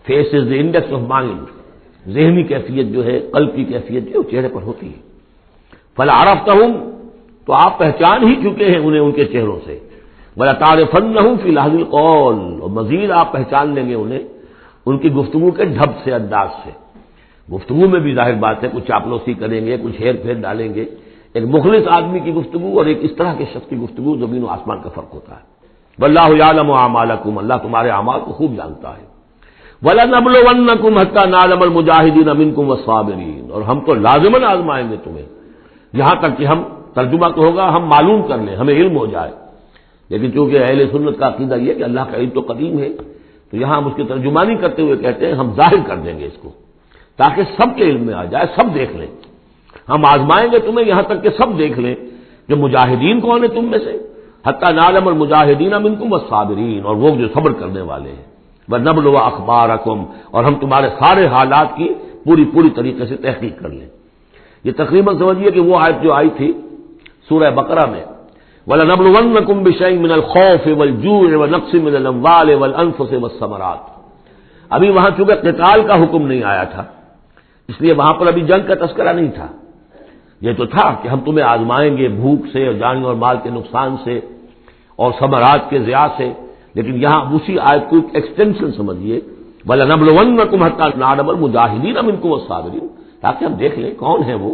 face is the index of mind, ذہنی کیفیت جو ہے، قلب کی کیفیت جو چہرے پر ہوتی ہے۔ فَلَعَرَفْتَهُمْ، تو آپ پہچان ہی چکے ہیں انہیں ان کے چہروں سے، وَلَتَعْرِفَنَّهُمْ فِي لَحْنِ الْقَوْلِ، اور مزید آپ پہچان لیں گے انہیں ان کی گفتگو کے ڈھب سے، انداز سے۔ گفتگو میں بھی ظاہر بات ہے کچھ چاپلوسی کریں گے، کچھ ہیر پھیر ڈالیں گے، ایک مخلص آدمی کی گفتگو اور ایک اس طرح کے شخص کی گفتگو زمین و آسمان کا فرق ہوتا ہے۔ وَاللَّهُ يَعْلَمُ أَعْمَالَكُمْ، اللہ تمہارے اعمال کو خوب جانتا ہے۔ وَلَنَبْلُوَنَّكُمْ حَتَّى نَعْلَمَ الْمُجَاهِدِينَ مِنكُمْ وَالصَّابِرِينَ، اور ہم تو لازماً آزمائیں گے تمہیں، یہاں تک کہ ہم، ترجمہ تو ہوگا ہم معلوم کر لیں، ہمیں علم ہو جائے، لیکن چونکہ اہل سنت کا عقیدہ یہ کہ اللہ کا علم تو قدیم ہے، تو یہاں ہم اس کی ترجمانی کرتے ہوئے کہتے ہیں ہم ظاہر کر دیں گے اس کو، تاکہ سب کے علم میں آ جائے، سب دیکھ لیں۔ ہم آزمائیں گے تمہیں یہاں تک کہ سب دیکھ لیں کہ مجاہدین کون ہیں تم میں سے، حتی نعلم المجاہدین منکم والصابرین، اور وہ جو صبر کرنے والے ہیں، وَنَبْلُوَ أَخْبَارَكُمْ، اور ہم تمہارے سارے حالات کی پوری طریقے سے تحقیق کر لیں۔ یہ تقریباً سمجھیے کہ وہ آیت جو آئی تھی سورہ بقرہ میں، وَلَنَبْلُوَنَّكُمْ بِشَيْءٍ مِّنَ الْخَوْفِ وَالْجُوعِ وَنَقْصٍ مِّنَ الْأَمْوَالِ وَالْأَنفُسِ وَالثَّمَرَاتِ۔ ابھی وہاں چونکہ قتال کا حکم نہیں آیا تھا، اس لیے وہاں پر ابھی جنگ کا تذکرہ نہیں تھا۔ یہ تو تھا کہ ہم تمہیں آزمائیں گے بھوک سے اور جان اور مال کے نقصان سے اور ثمرات کے ضیاع سے، لیکن یہاں اسی آیت کو ایکسٹینشن سمجھیے، وَلَنَبْلُوَنَّكُمْ حَتَّى نَعْلَمَ الْمُجَاهِدِينَ مِنكُمْ وَالصَّابِرِينَ، تاکہ ہم دیکھ لیں کون ہیں وہ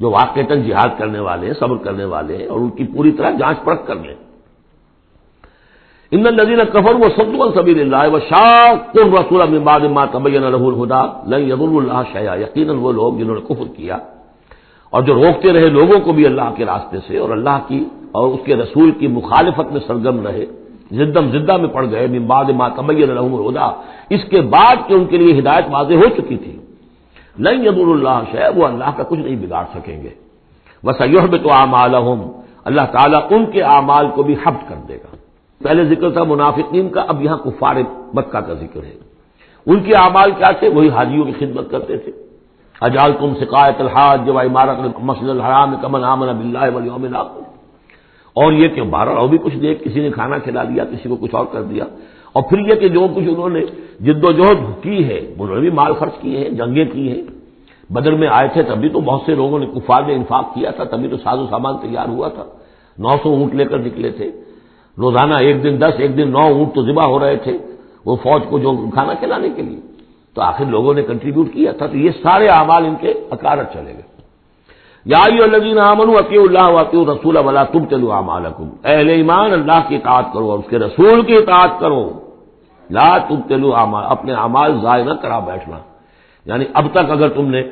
جو واقعتاً جہاد کرنے والے ہیں، صبر کرنے والے ہیں، اور ان کی پوری طرح جانچ پرکھ کر لیں۔ ان الذين كفروا وصدوا عن سبيل الله وشاقوا الرسول من بعد ما تبين له الهدى لن يضروا الله شيئا، یقیناً وہ لوگ جنہوں نے کفر کیا اور جو روکتے رہے لوگوں کو بھی اللہ کے راستے سے اور اللہ کی اور اس کے رسول کی مخالفت میں سرگرم رہے، زدہ میں پڑ گئے، من بعد ما تبين لهم الهدى، اس کے بعد کہ ان کے لیے ہدایت واضح ہو چکی تھی، لن يضروا الله شيئا، وہ اللہ کا کچھ نہیں بگاڑ سکیں گے، وسيحبط اعمالهم، اللہ تعالیٰ ان کے اعمال کو بھی حبط کر دے گا۔ پہلے ذکر تھا منافقین کا، اب یہاں کفار مکہ کا ذکر ہے۔ ان کے اعمال کیا تھے؟ وہی حاجیوں کی خدمت کرتے تھے، اجعلتم سقایۃ الحاج وعمارۃ المسجد الحرام کمن آمن باللہ والیوم الآخر، اور یہ کہ بہرحال اور بھی کچھ دیکھ، کسی نے کھانا کھلا دیا، کسی کو کچھ اور کر دیا، اور پھر یہ کہ جو کچھ انہوں نے جد و جہد کی ہے، انہوں نے بھی مال خرچ کیے ہیں، جنگیں کی ہیں، بدر میں آئے تھے تبھی تو بہت سے لوگوں نے کفار نے انفاق کیا تھا، تبھی تو ساز و سامان تیار ہوا تھا، 900 اونٹ لے کر نکلے تھے، روزانہ ایک دن 10 ایک دن 9 اونٹ تو ذبح ہو رہے تھے وہ فوج کو جو کھانا کھلانے کے لیے، تو آخر لوگوں نے کنٹریبیوٹ کیا تھا، تو یہ سارے اعمال ان کے اکارت چلے گئے۔ یا ایھا الذین آمنوا اطیعوا اللہ واطیعوا الرسول ولا تبطلوا اعمالکم، اہل ایمان اللہ کی اطاعت کرو اور اس کے رسول کی اطاعت کرو، لا تبطلوا اعمال، اپنے اعمال ضائع نہ کرا بیٹھنا، یعنی اب تک اگر تم نے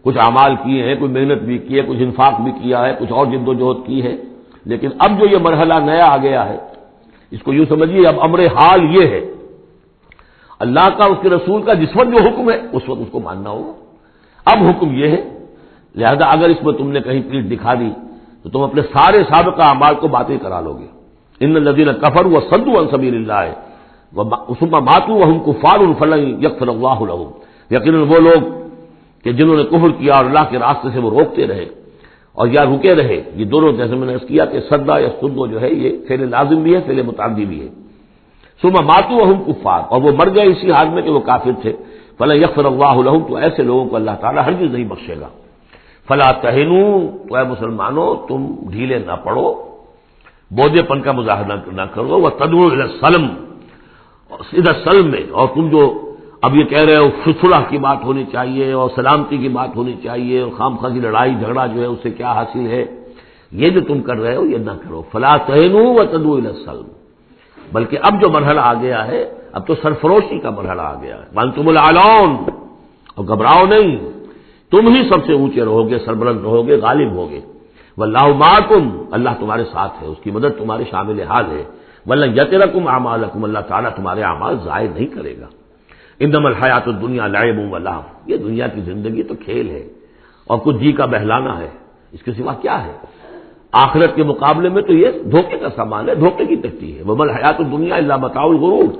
کچھ اعمال کیے ہیں، کوئی محنت بھی کی ہے، کچھ انفاق بھی کیا ہے، کچھ اور جد و جہد کی ہے، لیکن اب جو یہ مرحلہ نیا آ گیا ہے، اس کو یوں سمجھیے اب امر حال یہ ہے، اللہ کا اس کے رسول کا جس وقت جو حکم ہے اس وقت اس کو ماننا ہوگا۔ اب حکم یہ ہے، لہذا اگر اس میں تم نے کہیں پیٹھ دکھا دی تو تم اپنے سارے سابقہ اعمال کو باطل کرا لو گے۔ ان الذین کفروا وصدوا عن سبیل اللہ ثم ماتوا وهم کفار فلن یغفر اللہ لهم، یقیناً وہ لوگ کہ جنہوں نے کفر کیا اور اللہ کے راستے سے وہ روکتے رہے اور یا رکے رہے، یہ دونوں جیسے میں نے اس کیا کہ صدا یا صدو جو ہے یہ فعل لازم بھی ہے، فعل متعدی بھی ہے، ثم ماتوا وهم کفار، اور وہ مر گئے اسی حال میں کہ وہ کافر تھے، فلا یغفر اللہ لهم، تو ایسے لوگوں کو اللہ تعالیٰ ہرگز نہیں بخشے گا۔ فلا تہنوا، تو اے مسلمانوں تم ڈھیلے نہ پڑو، بودے پن کا مظاہرہ نہ کرو، وتدعوا الی السلم، سیدھا سلم میں، اور تم جو اب یہ کہہ رہے ہو صلح کی بات ہونی چاہیے اور سلامتی کی بات ہونی چاہیے اور خام خواہ کی لڑائی جھگڑا جو ہے اس سے کیا حاصل ہے، یہ جو تم کر رہے ہو یہ نہ کرو۔ فلا تہنوا وتدعوا الی السلم، بلکہ اب جو مرحلہ آ گیا ہے اب تو سرفروشی کا مرحلہ آ گیا ہے، وانتم الاعلون، اور گھبراؤ نہیں، تم ہی سب سے اونچے رہو گے، سربلند رہو گے، غالب ہوگے۔ واللہ معکم، اللہ تمہارے ساتھ ہے، اس کی مدد تمہارے شامل حال ہے۔ ولن یترکم اعمالکم، اللہ تعالیٰ تمہارے اعمال ضائع نہیں کرے گا۔ انما الحیات الدنیا لعب و لہو، یہ دنیا کی زندگی تو کھیل ہے اور کچھ جی کا بہلانا ہے، اس کے سوا کیا ہے؟ آخرت کے مقابلے میں تو یہ دھوکے کا سامان ہے، دھوکے کی تکتی ہے۔ وما الحیات الدنیا الا متاع الغرور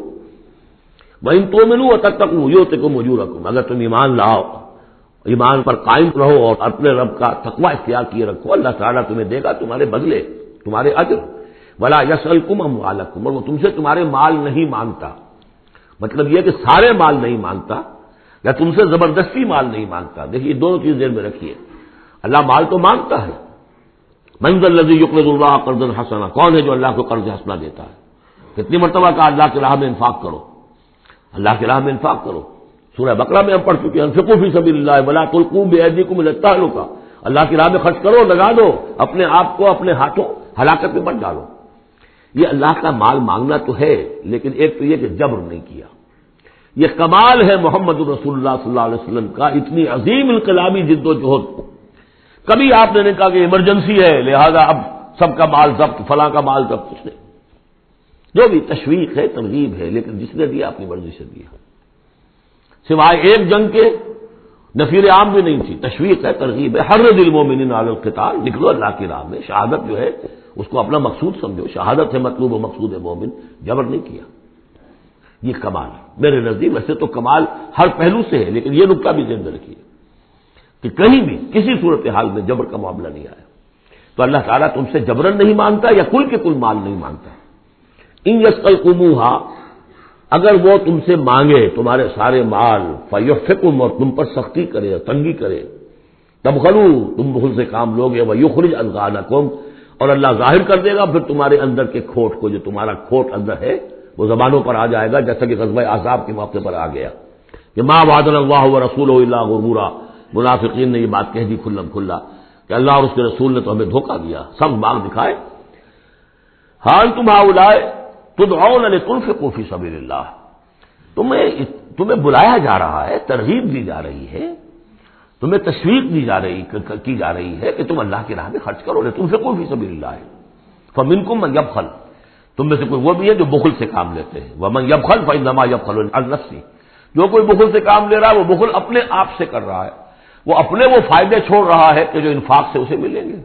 وان تؤمنوا وتتقوا یؤتکم اجورکم، اگر تم ایمان لاؤ، ایمان پر قائم رہو اور اپنے رب کا تقوی اختیار کیے رکھو، اللہ تعالیٰ تمہیں دے گا تمہارے بدلے، تمہارے اجر۔ ولا یسألکم اموالکم، اور وہ تم سے تمہارے مال نہیں مانگتا، مطلب یہ کہ سارے مال نہیں مانگتا یا تم سے زبردستی مال نہیں مانگتا۔ دیکھیے دونوں چیز ذہن میں رکھیے، اللہ مال تو مانگتا ہے، من ذا الذی یقرض اللہ قرضا حسنا، کون ہے جو اللہ کو قرض حسنا دیتا ہے؟ کتنی مرتبہ کہا اللہ کی راہ میں انفاق کرو، اللہ کی راہ میں انفاق کرو۔ سورہ بقرہ میں ہم پڑھ چکے ہیں، انفقوا فی سبیل اللہ ولا تلقوا بایدیکم الی التہلکہ، اللہ کی راہ میں خرچ کرو، لگا دو، اپنے آپ کو اپنے ہاتھوں ہلاکت میں مت ڈالو۔ یہ اللہ کا مال مانگنا تو ہے، لیکن ایک تو یہ کہ جبر نہیں کیا۔ یہ کمال ہے محمد رسول اللہ صلی اللہ علیہ وسلم کا، اتنی عظیم انقلابی جد و جہد۔ کبھی آپ نے نہیں کہا کہ ایمرجنسی ہے لہذا اب سب کا مال ضبط، فلاں کا مال ضبط، کچھ نہیں، جو بھی تشویق ہے ترغیب ہے، لیکن جس نے دیا اپنی مرضی سے دیا، سوائے ایک جنگ کے نفیر عام بھی نہیں تھی، تشویق ہے ترغیب ہے۔ حرض المومنین علی القتال، نکلو اللہ کی راہ میں، شہادت جو ہے اس کو اپنا مقصود سمجھو، شہادت ہے مطلوب و مقصود ہے مومن، جبر نہیں کیا۔ یہ کمال ہے میرے نزدیک، ویسے تو کمال ہر پہلو سے ہے، لیکن یہ نکتہ بھی ذہن میں رکھیے کہ کہیں بھی کسی صورتحال میں جبر کا معاملہ نہیں آیا۔ تو اللہ تعالیٰ تم سے جبرن نہیں مانگتا یا کل کے کل مال نہیں مانگتا۔ ان یسألکموہا، اگر وہ تم سے مانگے تمہارے سارے مال، فیحفکم، اور تم پر سختی کرے، تنگی کرے، تبخلوا، تم بخل سے کام لوگے، ویخرج اضغانکم، اور اللہ ظاہر کر دے گا پھر تمہارے اندر کے کھوٹ کو، جو تمہارا کھوٹ اندر ہے وہ زبانوں پر آ جائے گا، جیسا کہ غزوہ احزاب کے موقع پر آ گیا کہ ما وعدنا اللہ ورسولہ الا غرورا، منافقین نے یہ بات کہہ دی کھلم کھلا کہ اللہ اور اس کے رسول نے تو ہمیں دھوکہ دیا، سب مال دکھائے۔ حال تم ہؤلاء تدعون لتنفقوا فی سبیل اللہ، تمہیں بلایا جا رہا ہے، ترغیب دی جا رہی ہے، تمہیں تشویق کی جا رہی ہے کہ تم اللہ کی راہ میں خرچ کرو، لتنفقوا فی سبیل اللہ، فمنکم من یبخل، تم میں سے کوئی وہ بھی ہے جو بخل سے کام لیتے ہیں، ومن یبخل فانما یبخل عن نفسہ، جو کوئی بخل سے کام لے رہا ہے وہ بخل اپنے آپ سے کر رہا ہے، وہ اپنے وہ فائدے چھوڑ رہا ہے کہ جو انفاق سے اسے ملیں گے۔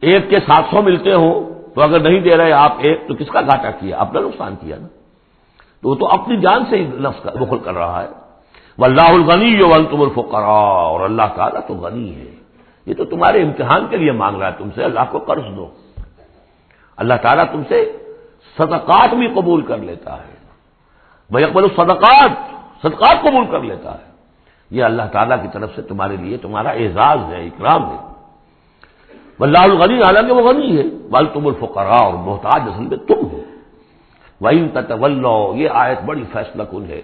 ایک کے 700 ملتے ہوں تو اگر نہیں دے رہے آپ ایک، تو کس کا گھاٹا کیا؟ اپنا نقصان کیا نا، تو وہ تو اپنی جان سے ہی نفس کا بخل کر رہا ہے۔ واللہ الغنی وانتم الفقراء، اور اللہ تعالیٰ تو غنی ہے، یہ تو تمہارے امتحان کے لیے مانگ رہا ہے تم سے، اللہ کو قرض دو۔ اللہ تعالیٰ تم سے صدقات بھی قبول کر لیتا ہے، ويقبل الصدقات، صدقات قبول کر لیتا ہے، یہ اللہ تعالیٰ کی طرف سے تمہارے لیے تمہارا اعزاز ہے، اکرام ہے۔ واللہ الغنی، حالانکہ وہ غنی ہے، وانتم الفقراء، اور محتاج اصل میں تم ہو۔ وَإِن تَتَوَلَّوْا، یہ آیت بڑی فیصلہ کن ہے،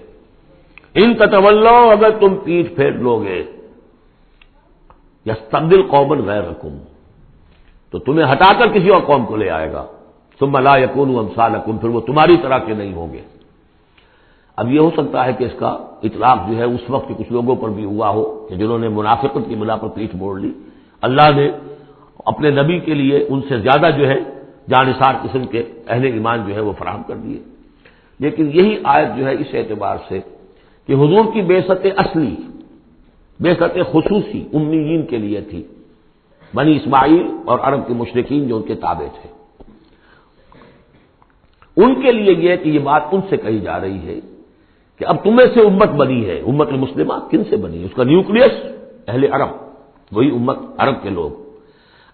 ان تتولوا، اگر تم پیٹھ پھیر لوگے، یستبدل قوما غیرکم، تو تمہیں ہٹا کر کسی اور قوم کو لے آئے گا، ثم لا یکونوا امثالکم، پھر وہ تمہاری طرح کے نہیں ہوں گے۔ اب یہ ہو سکتا ہے کہ اس کا اطلاق جو ہے اس وقت کے کچھ لوگوں پر بھی ہوا ہو کہ جنہوں نے منافقت کی بنا پر پیٹھ موڑ لی، اللہ نے اپنے نبی کے لیے ان سے زیادہ جو ہے جانثار قسم کے اہل ایمان جو ہے وہ فراہم کر دیے۔ لیکن یہی آیت جو ہے اس اعتبار سے کہ حضور کی بعثت اصلی، بعثت خصوصی امیین کے لیے تھی، بنی اسماعیل اور عرب کے مشرکین جو ان کے تابع تھے، ان کے لیے یہ کہ یہ بات ان سے کہی جا رہی ہے کہ اب تمہیں سے امت بنی ہے، امت المسلمہ کن سے بنی ہے؟ اس کا نیوکلیس اہل عرب، وہی امت عرب کے لوگ۔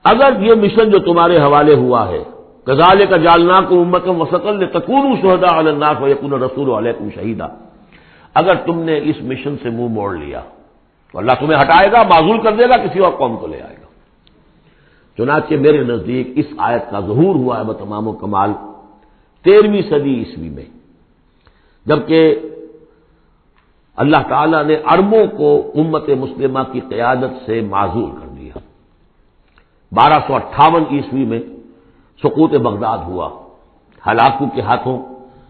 اگر یہ مشن جو تمہارے حوالے ہوا ہے کذالک جعلناکم امۃ وسطا لتکونوا شہداء علی الناس ویکون الرسول علیکم شہیدا. اگر تم نے اس مشن سے منہ موڑ لیا تو اللہ تمہیں ہٹائے گا، معزول کر دے گا، کسی اور قوم کو لے آئے گا. چنانچہ میرے نزدیک اس آیت کا ظہور ہوا ہے بتمام و کمال 13ویں صدی عیسوی میں، جبکہ اللہ تعالیٰ نے عربوں کو امت مسلمہ کی قیادت سے معزول کر دیا. 1258 عیسوی میں سقوط بغداد ہوا، ہلاکو کے ہاتھوں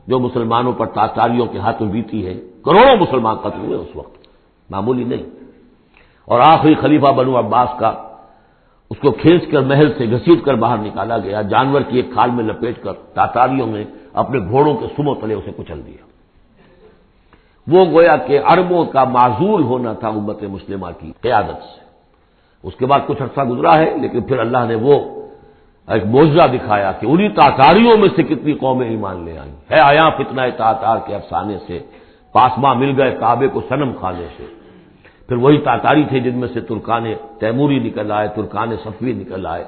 جو مسلمانوں پر تاتاریوں کے ہاتھوں بیتی ہے. کروڑوں مسلمان قتل ہوئے اس وقت، معمولی نہیں. اور آخری خلیفہ بنو عباس کا اس کو کھینچ کر محل سے گھسیٹ کر باہر نکالا گیا، جانور کی ایک کھال میں لپیٹ کر تاتاریوں نے اپنے گھوڑوں کے سموں تلے اسے کچل دیا. وہ گویا کہ عربوں کا معزول ہونا تھا امت مسلمہ کی قیادت سے. اس کے بعد کچھ عرصہ گزرا ہے، لیکن پھر اللہ نے وہ ایک معجزہ دکھایا کہ انہی تاتاریوں میں سے کتنی قومیں ایمان لے آئیں. ہے آیا فتنہ تاتار کے افسانے سے، پاسباں مل گئے کعبے کو صنم کھانے سے. پھر وہی تاتاری تھے جن میں سے ترکان تیموری نکل آئے، ترکان صفوی نکل آئے،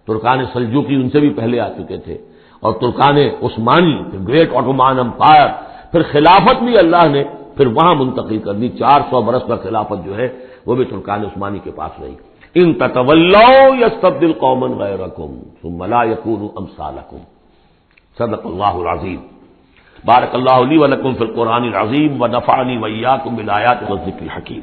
ترکان سلجوقی ان سے بھی پہلے آ چکے تھے، اور ترکان عثمانی، پھر گریٹ آٹومان امپائر. پھر خلافت بھی اللہ نے پھر وہاں منتقل کر دی. 400 برس پر خلافت جو ہے وہ بھی ترکان عثمانی کے پاس رہی. ان تتولوا یستبدل قوما غیرکم ثم لا یکونوا امثالکم. صدق اللہ العظیم. بارک اللہ لی ولکم فی القرآن العظیم ونفعنی وإیاکم بالآیات والذکر الحکیم.